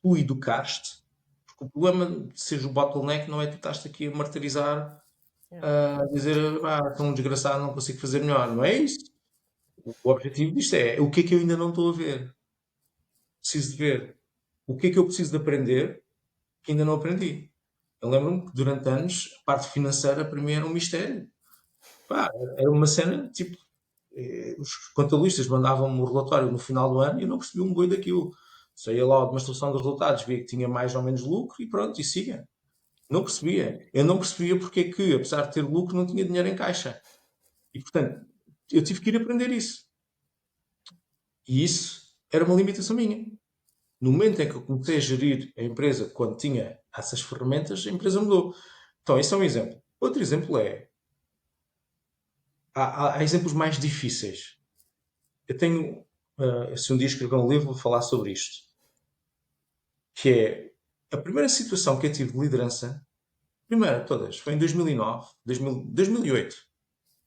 Speaker 2: tu educaste, porque o problema de seres o bottleneck não é tu estás aqui a martirizar,
Speaker 1: Yeah.
Speaker 2: a dizer, estou um desgraçado, não consigo fazer melhor. Não é isso. O objetivo disto é o que é que eu ainda não estou a ver. Preciso de ver o que é que eu preciso de aprender que ainda não aprendi. Eu lembro-me que durante anos a parte financeira para mim era um mistério. Pá, era uma cena tipo, os contabilistas mandavam-me o relatório no final do ano e eu não percebi um boi daquilo. Saía lá de uma solução de resultados, via que tinha mais ou menos lucro e pronto, e siga. Não percebia. Eu não percebia porque é que, apesar de ter lucro, não tinha dinheiro em caixa. E portanto, eu tive que ir aprender isso. E isso era uma limitação minha. No momento em que eu comecei a gerir a empresa quando tinha essas ferramentas, a empresa mudou. Então, esse é um exemplo. Outro exemplo é, há exemplos mais difíceis. Eu tenho, se um dia escrever um livro, vou falar sobre isto. Que é, a primeira situação que eu tive de liderança, primeira de todas, foi em 2009, 2008.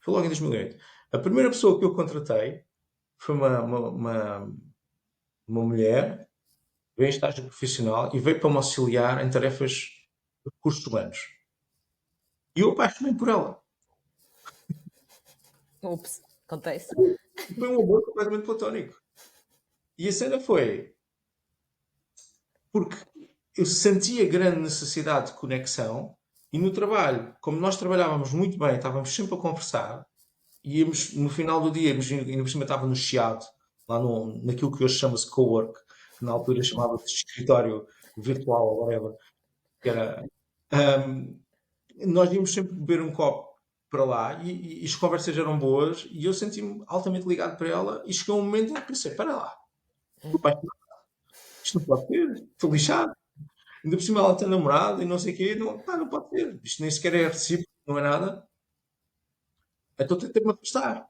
Speaker 2: Foi logo em 2008. A primeira pessoa que eu contratei foi uma mulher, veio em estágio profissional e veio para me auxiliar em tarefas de recursos humanos. E eu apaixonei por ela.
Speaker 1: Ups, acontece.
Speaker 2: Foi um amor completamente platónico. E a cena foi porque eu sentia grande necessidade de conexão e no trabalho, como nós trabalhávamos muito bem, estávamos sempre a conversar, íamos, no final do dia, ainda por cima estava no Chiado, lá naquilo que hoje chama-se cowork, que na altura chamava-se escritório virtual, ou whatever, que era, um, nós íamos sempre beber um copo para lá e as conversas eram boas e eu senti-me altamente ligado para ela e chegou um momento em que pensei, para lá, pai, isto não pode ser, estou lixado. Ainda por cima ela tem namorado e não sei o quê, não, pá, não pode ser, isto nem sequer é recíproco, não é nada. Então tentei-me afastar.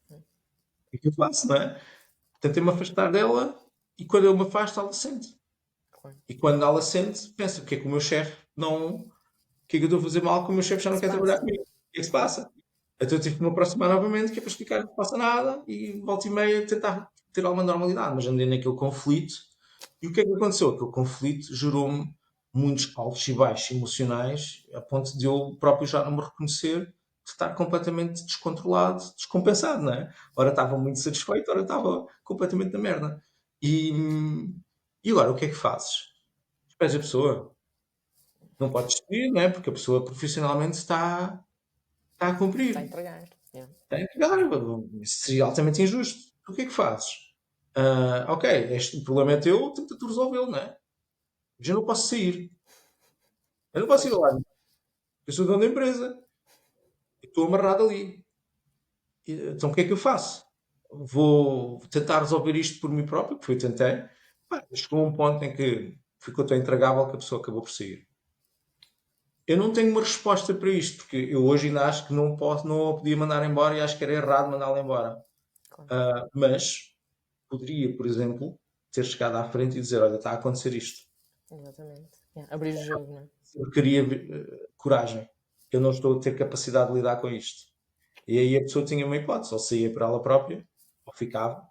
Speaker 2: O que eu faço, não é? Tentei-me afastar dela e quando eu me afasto, ela sente.
Speaker 1: Claro.
Speaker 2: E quando ela sente, pensa, porque é que o meu chefe não. O que é que eu estou a fazer mal que o meu chefe já
Speaker 1: O que
Speaker 2: não
Speaker 1: se
Speaker 2: quer trabalhar
Speaker 1: passa?
Speaker 2: comigo? O que é que se passa? Então eu tive que me aproximar novamente, que é para explicar que não passa nada e volta e meia tentar ter alguma normalidade. Mas andei naquele conflito. E o que é que aconteceu? Aquele conflito gerou-me muitos altos e baixos emocionais, a ponto de eu próprio já não me reconhecer, de estar completamente descontrolado, descompensado, não é? Ora estava muito satisfeito, ora estava completamente na merda. E, e agora, o que é que fazes? Despede a pessoa. Não podes despedir, não é? Porque a pessoa profissionalmente está a
Speaker 1: Está a
Speaker 2: cumprir.
Speaker 1: entregar. Yeah.
Speaker 2: Tem que dar. Isso seria altamente injusto. o que é que fazes? Ok, o problema é teu, tenta tu resolvê-lo, não é? Já não posso sair. Eu não posso ir
Speaker 1: Pois,
Speaker 2: lá. Eu sou dono da empresa. E estou amarrado ali. Então o que é que eu faço? Vou tentar resolver isto por mim próprio, que foi eu tentei. Pá, chegou a um ponto em que ficou tão intragável que a pessoa acabou por sair. Eu não tenho uma resposta para isto, porque eu hoje ainda acho que não posso, não a podia mandar embora e acho que era errado mandá-la embora.
Speaker 1: claro,
Speaker 2: Mas poderia, por exemplo, ter chegado à frente e dizer: Olha, está a acontecer isto.
Speaker 1: exatamente. Yeah, abrir o jogo, não é?
Speaker 2: Eu queria coragem. Eu não estou a ter capacidade de lidar com isto. E aí a pessoa tinha uma hipótese: ou saía para ela própria, ou ficava,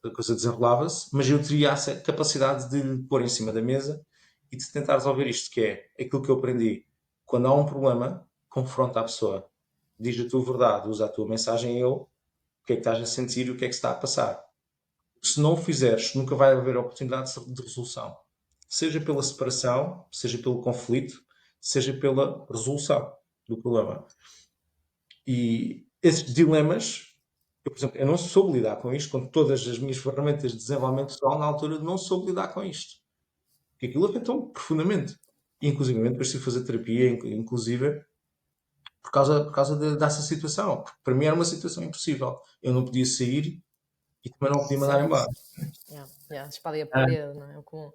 Speaker 2: a coisa desenrolava-se, mas eu teria a capacidade de lhe pôr em cima da mesa e de tentar resolver isto, que é aquilo que eu aprendi. Quando há um problema, confronta a pessoa. Diz a tua verdade, usa a tua mensagem a ele, o que é que estás a sentir e o que é que se está a passar. Se não o fizeres, nunca vai haver oportunidade de resolução. Seja pela separação, seja pelo conflito, seja pela resolução do problema. E esses dilemas, eu, por exemplo, eu não soube lidar com isto, com todas as minhas ferramentas de desenvolvimento pessoal, na altura não soube lidar com isto. Porque aquilo afetou-me profundamente. E, inclusive, depois tive de fazer terapia, inclusive, por causa dessa situação. Porque para mim era uma situação impossível. Eu não podia sair e também não podia mandar
Speaker 1: Sim.
Speaker 2: embora.
Speaker 1: Yeah, yeah, a espada e a
Speaker 2: Ah,
Speaker 1: parede, não é? É comum.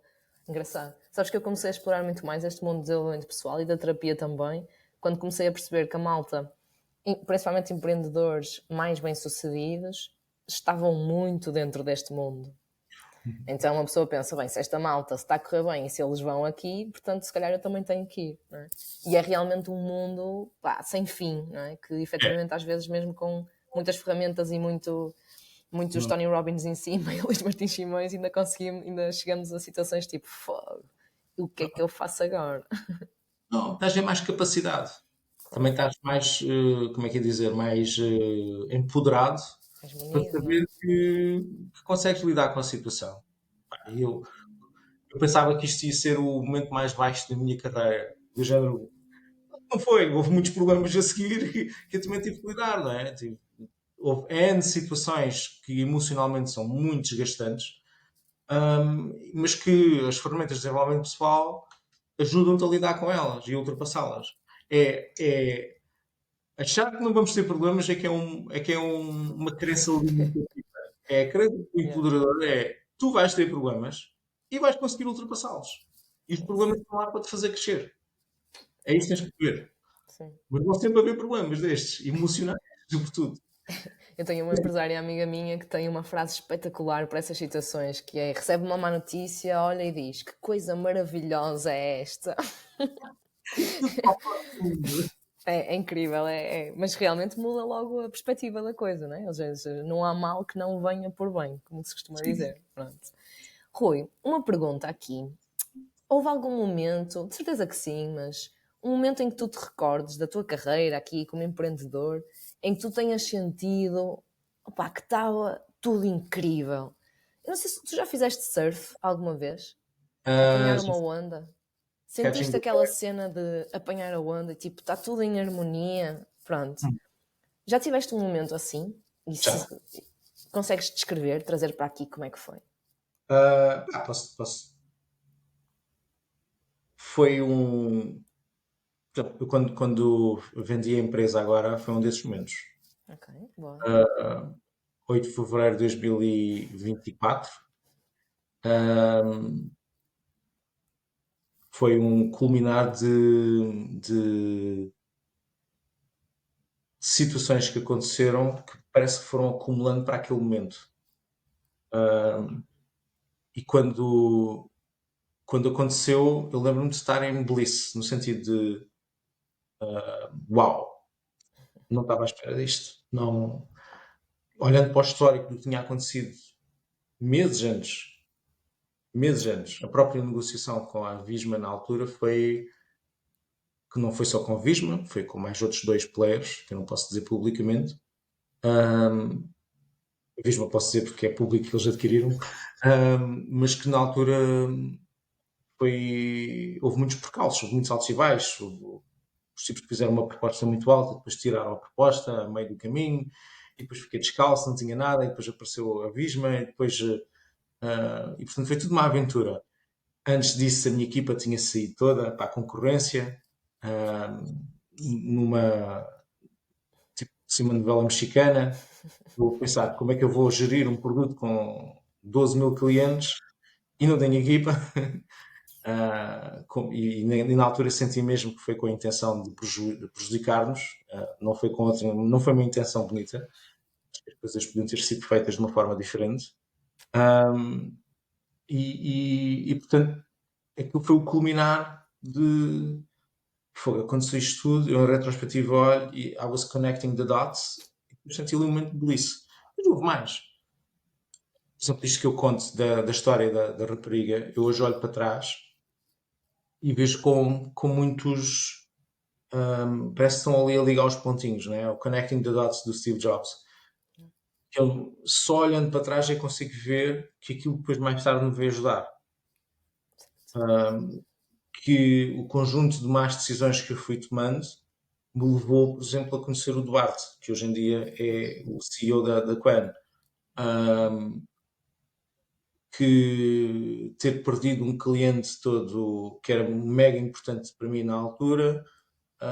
Speaker 1: Engraçado. Sabes que eu comecei a explorar muito mais este mundo do desenvolvimento pessoal e da terapia também, quando comecei a perceber que a malta, principalmente empreendedores mais bem-sucedidos, estavam muito dentro deste mundo. Então uma pessoa pensa, bem, se esta malta se está a correr bem e se eles vão aqui, portanto se calhar eu também tenho que ir. Não é? E é realmente um mundo pá, sem fim, não é? Que
Speaker 2: é.
Speaker 1: efetivamente às vezes mesmo com muitas ferramentas e muitos
Speaker 2: Não,
Speaker 1: Tony Robbins em cima e Luís Martins Simões ainda chegamos a situações tipo, fogo, o que é que eu faço agora?
Speaker 2: não, estás em mais capacidade.
Speaker 1: Claro,
Speaker 2: Também estás mais, como é que é dizer, mais empoderado
Speaker 1: és
Speaker 2: para
Speaker 1: munido, não é?
Speaker 2: saber que consegues lidar com a situação. Eu pensava que isto ia ser o momento mais baixo da minha carreira. Do género, não foi. Houve muitos problemas a seguir que eu também tive que lidar, não é? Houve N situações que emocionalmente são muito desgastantes, mas que as ferramentas de desenvolvimento pessoal ajudam-te a lidar com elas e a ultrapassá-las. É achar que não vamos ter problemas é que é uma crença limitativa. É a crença
Speaker 1: Yeah.
Speaker 2: empoderadora tu vais ter problemas e vais conseguir ultrapassá-los. E os
Speaker 1: Isso.
Speaker 2: problemas estão lá para te fazer crescer. É isso
Speaker 1: Yeah.
Speaker 2: que tens que ver.
Speaker 1: Sim.
Speaker 2: Mas vão sempre haver problemas destes, emocionais, sobretudo.
Speaker 1: Eu tenho uma empresária amiga minha que tem uma frase espetacular para essas situações, que é, recebe uma má notícia, olha e diz, que coisa maravilhosa é esta.
Speaker 2: Tudo para o fundo.
Speaker 1: É incrível, mas realmente muda logo a perspectiva da coisa, não é? Às vezes não há mal que não venha por bem, como se costuma
Speaker 2: Sim.
Speaker 1: dizer. Pronto. Rui, uma pergunta aqui. Houve algum momento, de certeza que sim, mas um momento em que tu te recordes da tua carreira aqui como empreendedor, em que tu tenhas sentido, opá, que estava tudo incrível. Eu não sei se tu já fizeste surf alguma vez? Apanhar uma
Speaker 2: Just
Speaker 1: onda?
Speaker 2: catching
Speaker 1: Sentiste
Speaker 2: the
Speaker 1: aquela cena de apanhar a onda e tipo, está tudo em harmonia? Pronto. Já tiveste um momento assim? E
Speaker 2: já.
Speaker 1: se consegues descrever, trazer para aqui como é que foi?
Speaker 2: Posso. Foi um. Portanto, eu quando vendi a empresa agora, foi um desses momentos.
Speaker 1: Ok, boa.
Speaker 2: 8 de fevereiro de 2024. Um, Foi um culminar de situações que aconteceram que parece que foram acumulando para aquele momento. E quando aconteceu, eu lembro-me de estar em bliss, no sentido de uau, não estava à espera disto. Não, olhando para o histórico do que tinha acontecido meses antes, meses antes, a própria negociação com a Visma na altura foi que não foi só com a Visma, foi com mais outros dois players, que eu não posso dizer publicamente. A Visma posso dizer porque é público que eles adquiriram, mas que na altura houve muitos percalços, houve muitos altos e baixos, os tipos que fizeram uma proposta muito alta, depois tiraram a proposta a meio do caminho, e depois fiquei descalço, não tinha nada, e depois apareceu a Visma, e depois. E portanto foi tudo uma aventura. Antes disso, a minha equipa tinha saído toda para a concorrência, ah, numa tipo de uma novela mexicana. Vou pensar como é que eu vou gerir um produto com 12 mil clientes e não tenho equipa. E na altura senti mesmo que foi com a intenção de prejudicar-nos, não foi com outra, não foi uma intenção bonita. As coisas podiam ter sido feitas de uma forma diferente. Portanto, aquilo foi o culminar de. Fogo, aconteceu isto tudo, eu em retrospectiva olho e I was connecting the dots e senti ali um momento de bliss. Mas houve mais. Por exemplo, isto que eu conto da história da rapariga, eu hoje olho para trás e vejo com muitos. Parece que estão ali a ligar os pontinhos, né? O connecting the dots do Steve Jobs. Que ele, só olhando para trás, eu consigo ver que aquilo depois mais tarde me veio ajudar. Que o conjunto de más decisões que eu fui tomando me levou, por exemplo, a conhecer o Duarte, que hoje em dia é o CEO da Quen. Que ter perdido um cliente todo que era mega importante para mim na altura. Por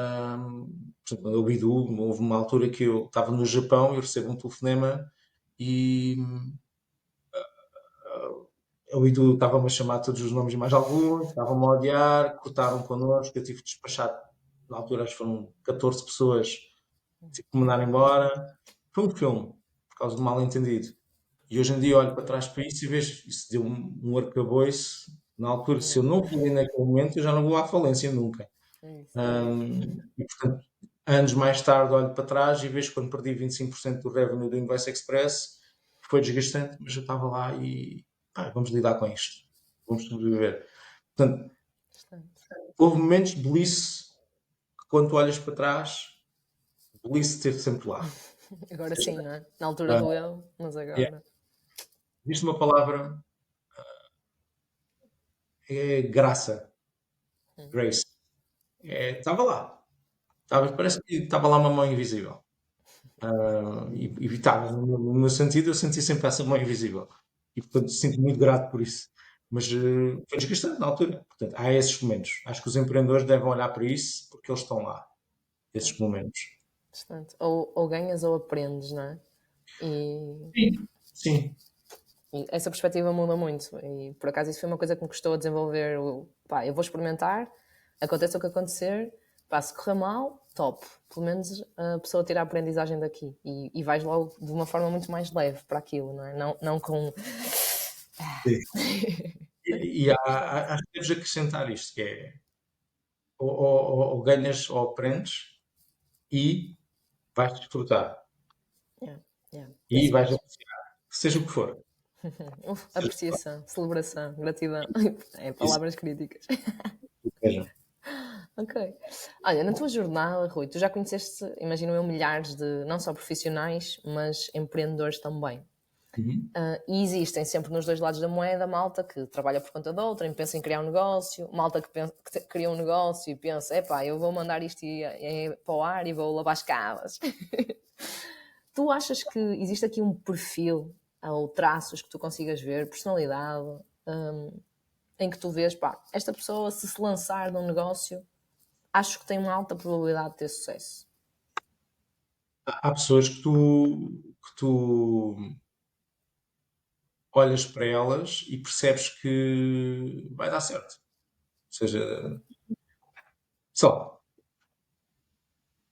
Speaker 2: exemplo, quando eu Bidu, houve uma altura que eu estava no Japão, eu recebo um telefonema e o Bidu estava-me a chamar todos os nomes e mais alguns, estavam-me a odiar, cortaram connosco, eu tive de despachar, na altura acho que foram 14 pessoas, tive de me mandar embora. Foi um filme, por causa de um mal-entendido. E hoje em dia olho para trás para isso e vejo, isso deu um arcabouço. Na altura, se eu não falei naquele momento, eu já não vou à falência nunca. E portanto, anos mais tarde olho para trás e vejo quando perdi 25% do revenue do Invoice Express, foi desgastante, mas eu estava lá e vamos lidar com isto. Vamos sobreviver. Portanto, houve momentos de bliss que quando tu olhas para trás, bliss esteve sempre lá.
Speaker 1: Agora sim, não é? Na altura doeu, mas
Speaker 2: Yeah.
Speaker 1: agora.
Speaker 2: Existe uma palavra, é graça, grace. Estava lá. Parece que estava lá uma mão invisível. E estava, no meu sentido, eu senti sempre essa mão invisível. E, portanto, sinto muito grato por isso. Mas foi desgastante na altura. Portanto, há esses momentos. Acho que os empreendedores devem olhar para isso porque eles estão lá. Esses momentos.
Speaker 1: Bastante. Ou ganhas ou aprendes, não é? E,
Speaker 2: Sim. Sim.
Speaker 1: e essa perspectiva muda muito. E por acaso isso foi uma coisa que me custou a desenvolver. Pá, eu vou experimentar, aconteça o que acontecer, pá, se correr mal, top. Pelo menos a pessoa tira a aprendizagem daqui e vais logo de uma forma muito mais leve para aquilo, não é? Não com.
Speaker 2: Sim. Acho que deves acrescentar isto, que é ou ganhas ou aprendes e vais desfrutar.
Speaker 1: Yeah, yeah.
Speaker 2: E
Speaker 1: Isso
Speaker 2: vais
Speaker 1: mesmo.
Speaker 2: apreciar. Seja o que for.
Speaker 1: Apreciação, celebração, gratidão. É
Speaker 2: Isso.
Speaker 1: palavras críticas.
Speaker 2: Seja.
Speaker 1: Ok. Olha, na tua jornada, Rui, tu já conheceste, imagino eu, milhares de, não só profissionais, mas empreendedores também.
Speaker 2: Uhum.
Speaker 1: E existem sempre nos dois lados da moeda malta que trabalha por conta de outra e pensa em criar um negócio, malta que cria um negócio e pensa, epá, eu vou mandar isto para o ar e vou lavar as escadas. Tu achas que existe aqui um perfil ou traços que tu consigas ver, personalidade, em que tu vês, pá, esta pessoa se lançar num negócio, acho que tem uma alta probabilidade de ter sucesso.
Speaker 2: Há pessoas que tu olhas para elas e percebes que vai dar certo. Ou seja, só,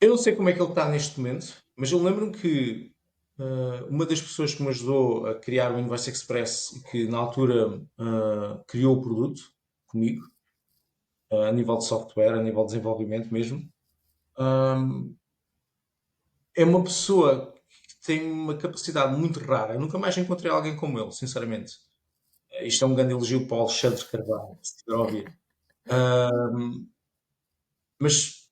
Speaker 2: eu não sei como é que ele está neste momento, mas eu lembro-me que uma das pessoas que me ajudou a criar o Invoice Express e que na altura criou o produto comigo, a nível de software, a nível de desenvolvimento mesmo, é uma pessoa que tem uma capacidade muito rara. Eu nunca mais encontrei alguém como ele, sinceramente. Isto é um grande elogio para o Alexandre Carvalho, se estiver a ouvir. Mas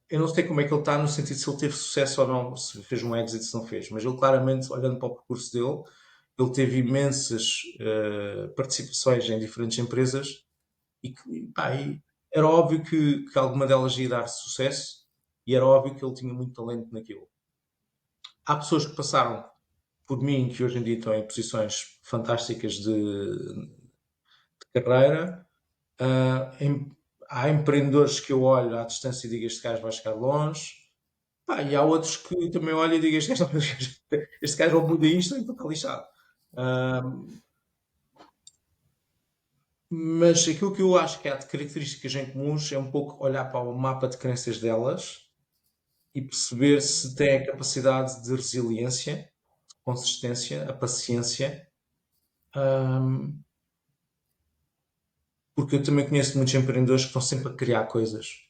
Speaker 2: eu não sei como é que ele está no sentido se ele teve sucesso ou não, se fez um exit, se não fez. Mas ele claramente, olhando para o percurso dele, ele teve imensas participações em diferentes empresas e era óbvio que alguma delas ia dar sucesso e era óbvio que ele tinha muito talento naquilo. há pessoas que passaram por mim que hoje em dia estão em posições fantásticas de carreira. Ah, há empreendedores que eu olho à distância e digo este gajo vai chegar longe. Pá, e há outros que também olho e digo este gajo ou muda isto ou então está lixado. Ah, mas aquilo que eu acho que há de características em comuns é um pouco olhar para o mapa de crenças delas e perceber se têm a capacidade de resiliência, de consistência, a paciência. Ahm, porque eu também conheço muitos empreendedores que estão sempre a criar coisas.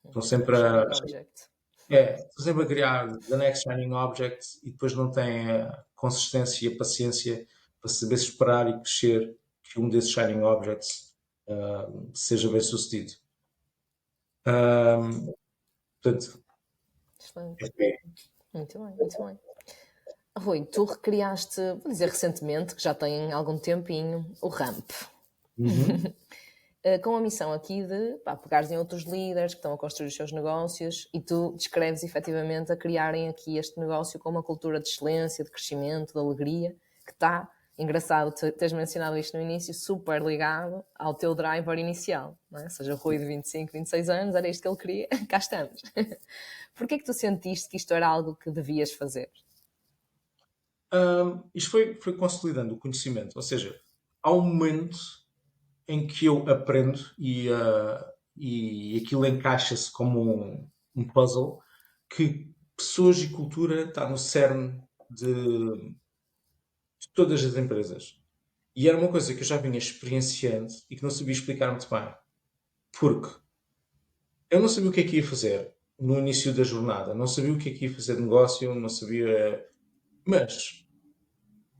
Speaker 2: Estão sempre a,
Speaker 1: Shining object.
Speaker 2: estão sempre a criar the next shining object e depois não têm a consistência e a paciência para saber esperar e crescer que um desses shining objects seja bem sucedido. Portanto,
Speaker 1: Excelente. Muito bem, muito bem. Rui, tu recriaste, vou dizer recentemente, que já tem algum tempinho, o RAMP.
Speaker 2: uhum,
Speaker 1: Com a missão aqui de pegares em outros líderes que estão a construir os seus negócios e tu descreves efetivamente a criarem aqui este negócio com uma cultura de excelência, de crescimento, de alegria, que está, engraçado teres mencionado isto no início, super ligado ao teu driver inicial, não é? Ou seja, o Rui de 25, 26 anos, era isto que ele queria, cá estamos. Porquê é que tu sentiste que isto era algo que devias fazer?
Speaker 2: isto foi consolidando o conhecimento, ou seja, há um momento em que eu aprendo e aquilo encaixa-se como um puzzle que pessoas e cultura está no cerne de todas as empresas. E era uma coisa que eu já vinha experienciando e que não sabia explicar muito bem. Porque eu não sabia o que é que ia fazer no início da jornada, não sabia o que é que ia fazer de negócio, não sabia. Mas,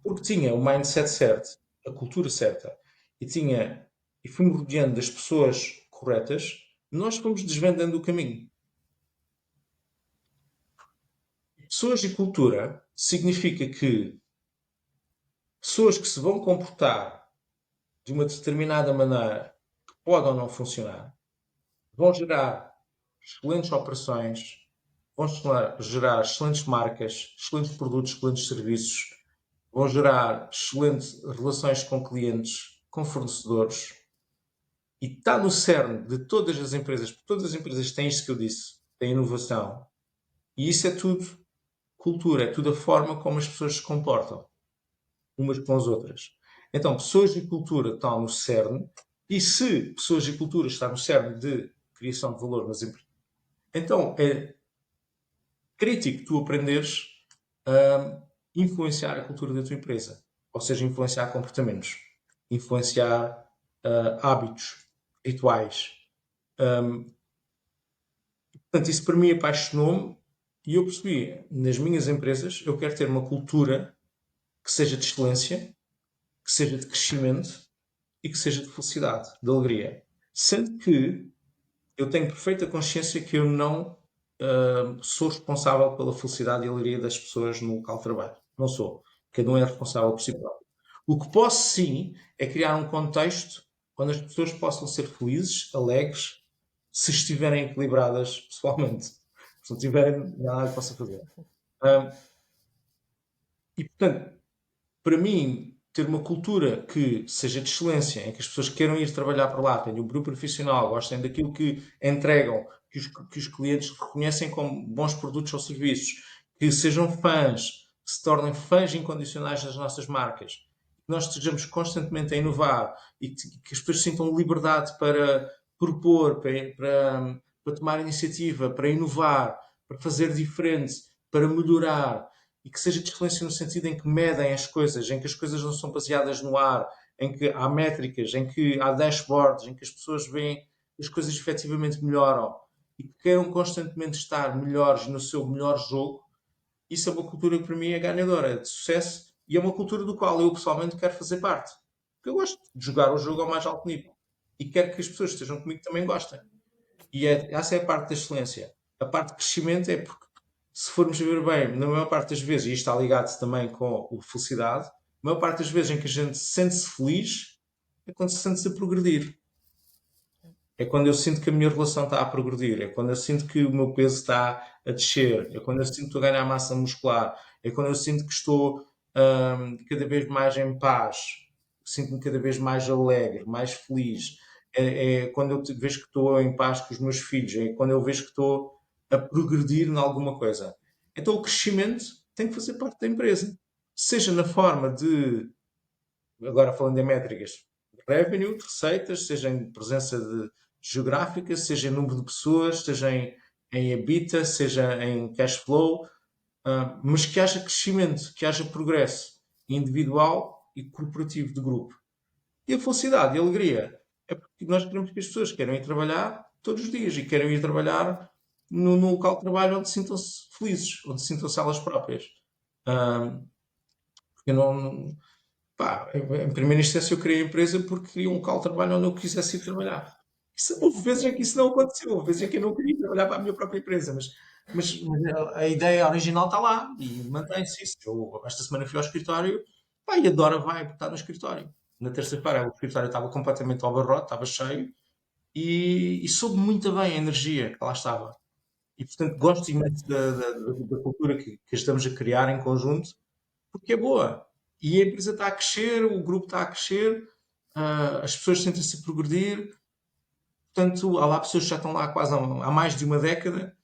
Speaker 2: porque tinha o mindset certo, a cultura certa, e fui-me rodeando das pessoas corretas, nós fomos desvendando o caminho. Pessoas e cultura significa que pessoas que se vão comportar de uma determinada maneira que pode ou não funcionar, vão gerar excelentes operações, vão gerar excelentes marcas, excelentes produtos, excelentes serviços, vão gerar excelentes relações com clientes, com fornecedores, e está no cerne de todas as empresas, porque todas as empresas têm isto que eu disse, têm inovação, e isso é tudo cultura, é tudo a forma como as pessoas se comportam umas com as outras. Então, pessoas e cultura estão no cerne, e se pessoas e cultura estão no cerne de criação de valor nas empresas, então é crítico tu aprenderes a influenciar a cultura da tua empresa. Ou seja, influenciar comportamentos, influenciar hábitos, rituais. Portanto, isso para mim apaixonou-me e eu percebi, nas minhas empresas, eu quero ter uma cultura que seja de excelência, que seja de crescimento e que seja de felicidade, de alegria. Sendo que eu tenho perfeita consciência que eu não sou responsável pela felicidade e alegria das pessoas no local de trabalho. Não sou. Cada um é responsável por si próprio. O que posso sim é criar um contexto onde as pessoas possam ser felizes, alegres, se estiverem equilibradas pessoalmente. Se não tiverem nada que possa fazer. Um, e portanto, para mim, ter uma cultura que seja de excelência, em que as pessoas queiram ir trabalhar para lá, tenham um grupo profissional, gostem daquilo que entregam, que os clientes reconhecem como bons produtos ou serviços, que sejam fãs, que se tornem fãs incondicionais das nossas marcas, que nós estejamos constantemente a inovar e que as pessoas sintam liberdade para propor, para tomar iniciativa, para inovar, para fazer diferente, para melhorar e que seja de excelência no sentido em que medem as coisas, em que as coisas não são baseadas no ar, em que há métricas, em que há dashboards, em que as pessoas veem que as coisas efetivamente melhoram e que queiram constantemente estar melhores no seu melhor jogo, isso é uma cultura que para mim é ganhadora, é de sucesso e é uma cultura do qual eu pessoalmente quero fazer parte. Porque eu gosto de jogar o jogo ao mais alto nível e quero que as pessoas que estejam comigo também gostem. E essa é a parte da excelência. A parte de crescimento é porque, se formos ver bem, na maior parte das vezes, e isto está ligado também com a felicidade, a maior parte das vezes em que a gente sente-se feliz é quando se sente-se a progredir. é quando eu sinto que a minha relação está a progredir, é quando eu sinto que o meu peso está a descer, é quando eu sinto que estou a ganhar massa muscular, é quando eu sinto que estou cada vez mais em paz, sinto-me cada vez mais alegre, mais feliz. É quando eu vejo que estou em paz com os meus filhos, é quando eu vejo que estou a progredir em alguma coisa. Então o crescimento tem que fazer parte da empresa, seja na forma de, agora falando em métricas, de revenue, de receitas, seja em presença geográfica, seja em número de pessoas, seja em EBITDA, seja em cash flow, mas que haja crescimento, que haja progresso individual e corporativo de grupo. E a felicidade e a alegria é porque nós queremos que as pessoas queiram ir trabalhar todos os dias e queiram ir trabalhar no local de trabalho onde sintam-se felizes, onde sintam-se elas próprias. Um, porque não, pá, em primeira instância eu criei a empresa porque queria um local de trabalho onde eu quisesse ir trabalhar. Houve vezes em que isso não aconteceu, houve vezes em que eu não queria trabalhar para a minha própria empresa, mas a ideia original está lá e mantém-se isso. Eu esta semana fui ao escritório, pá, e a Dora vai estar no escritório. Na terça-feira o escritório estava completamente ao barrote, estava cheio, e soube muito bem a energia que lá estava. E portanto gosto imenso da cultura que estamos a criar em conjunto, porque é boa. E a empresa está a crescer, o grupo está a crescer, as pessoas sentem-se a progredir. Portanto, há lá pessoas que já estão lá quase há mais de uma década,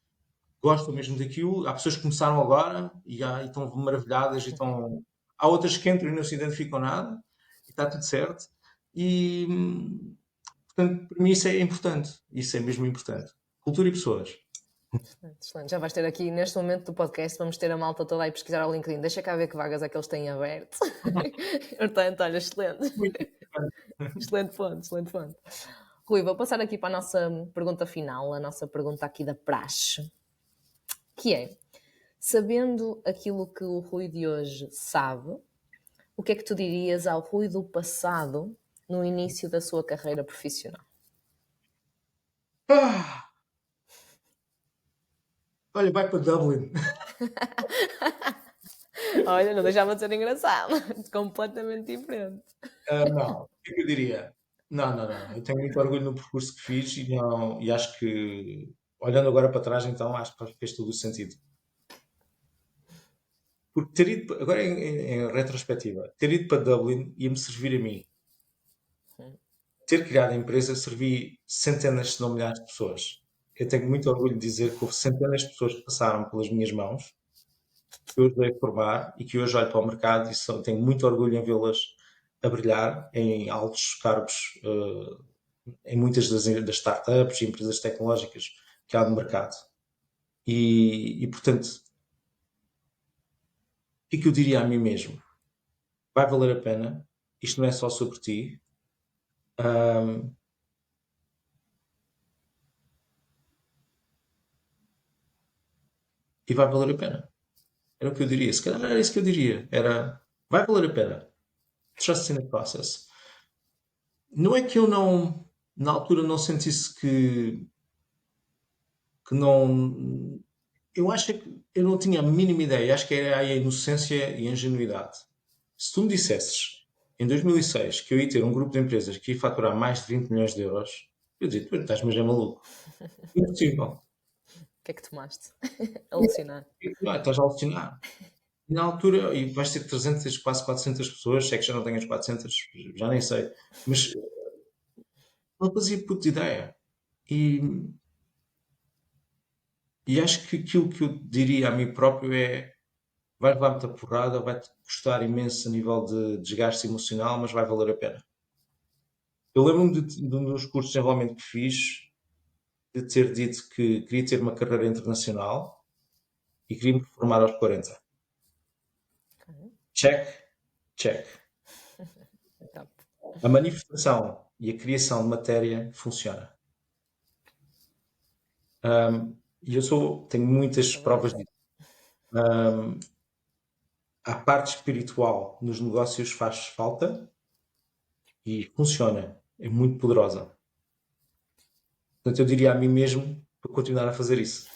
Speaker 2: gostam mesmo daquilo. Há pessoas que começaram agora e estão maravilhadas. Há outras que entram e não se identificam nada, e está tudo certo. E, portanto, para mim isso é importante. Isso é mesmo importante. Cultura e pessoas.
Speaker 1: Excelente, excelente. Já vais ter aqui, neste momento do podcast, vamos ter a malta toda aí pesquisar ao LinkedIn. Deixa cá ver que vagas é que eles têm aberto. Portanto, olha, excelente.
Speaker 2: Muito importante.
Speaker 1: Excelente ponto, excelente ponto. Rui, vou passar aqui para a nossa pergunta final, a nossa pergunta aqui da praxe, que é, sabendo aquilo que o Rui de hoje sabe, o que é que tu dirias ao Rui do passado no início da sua carreira profissional?
Speaker 2: Ah, olha, vai para Dublin.
Speaker 1: Olha, não deixava de ser engraçado. Completamente diferente.
Speaker 2: Não, o que é que eu diria? Não. Eu tenho muito orgulho no percurso que fiz e acho que, olhando agora para trás, então, acho que fez todo o sentido. Porque ter ido, agora em retrospectiva, ter ido para Dublin ia-me servir a mim. Ter criado a empresa servi centenas, se não milhares de pessoas. Eu tenho muito orgulho de dizer que houve centenas de pessoas que passaram pelas minhas mãos, que eu ajudei a formar e que hoje olho para o mercado e tenho muito orgulho em vê-las a brilhar em altos cargos, em muitas das startups e empresas tecnológicas que há no mercado. Portanto, o que é que eu diria a mim mesmo? Vai valer a pena, isto não é só sobre ti. Um, e vai valer a pena. Era o que eu diria. Se calhar era isso que eu diria. Era, vai valer a pena. Trust in the process. Não é que eu não, na altura, não sentisse que não. Eu acho que eu não tinha a mínima ideia. Acho que era aí a inocência e a ingenuidade. Se tu me dissesses em 2006 que eu ia ter um grupo de empresas que ia faturar mais de 20 milhões de euros, eu dizia, tu estás, mas é maluco. Impossível.
Speaker 1: O que é que tomaste? Alucinar.
Speaker 2: Não, estás a alucinar. E na altura, e vais ter 300, quase 400 pessoas, sei que já não tenho as 400, já nem sei, mas não fazia puta ideia. E, e acho que aquilo que eu diria a mim próprio é: vai levar muita porrada, vai-te custar imenso a nível de desgaste emocional, mas vai valer a pena. Eu lembro-me de um dos cursos de desenvolvimento que fiz, de ter dito que queria ter uma carreira internacional e queria me formar aos 40. Check, check.
Speaker 1: Top.
Speaker 2: A manifestação e a criação de matéria funciona. E tenho muitas provas disso. A parte espiritual nos negócios faz falta e funciona, é muito poderosa. Portanto, eu diria a mim mesmo para continuar a fazer isso.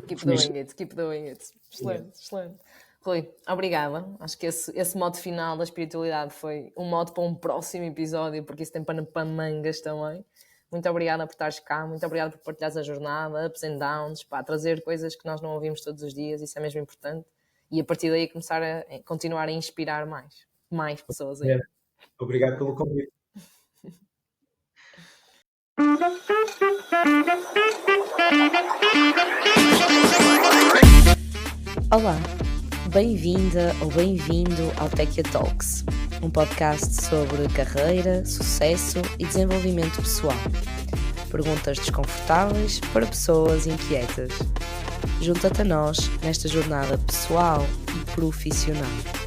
Speaker 1: Keep doing it, keep doing it. Excelente, excelente. Rui, obrigada. Acho que esse modo final da espiritualidade foi um modo para um próximo episódio, porque isso tem pano para mangas também. Muito obrigada por estares cá, muito obrigada por partilhares a jornada, ups and downs, trazer coisas que nós não ouvimos todos os dias, isso é mesmo importante. E a partir daí começar a continuar a inspirar mais pessoas ainda.
Speaker 2: Obrigado pelo convite.
Speaker 1: Olá, bem-vinda ou bem-vindo ao Techia Talks, um podcast sobre carreira, sucesso e desenvolvimento pessoal. Perguntas desconfortáveis para pessoas inquietas. Junta-te a nós nesta jornada pessoal e profissional.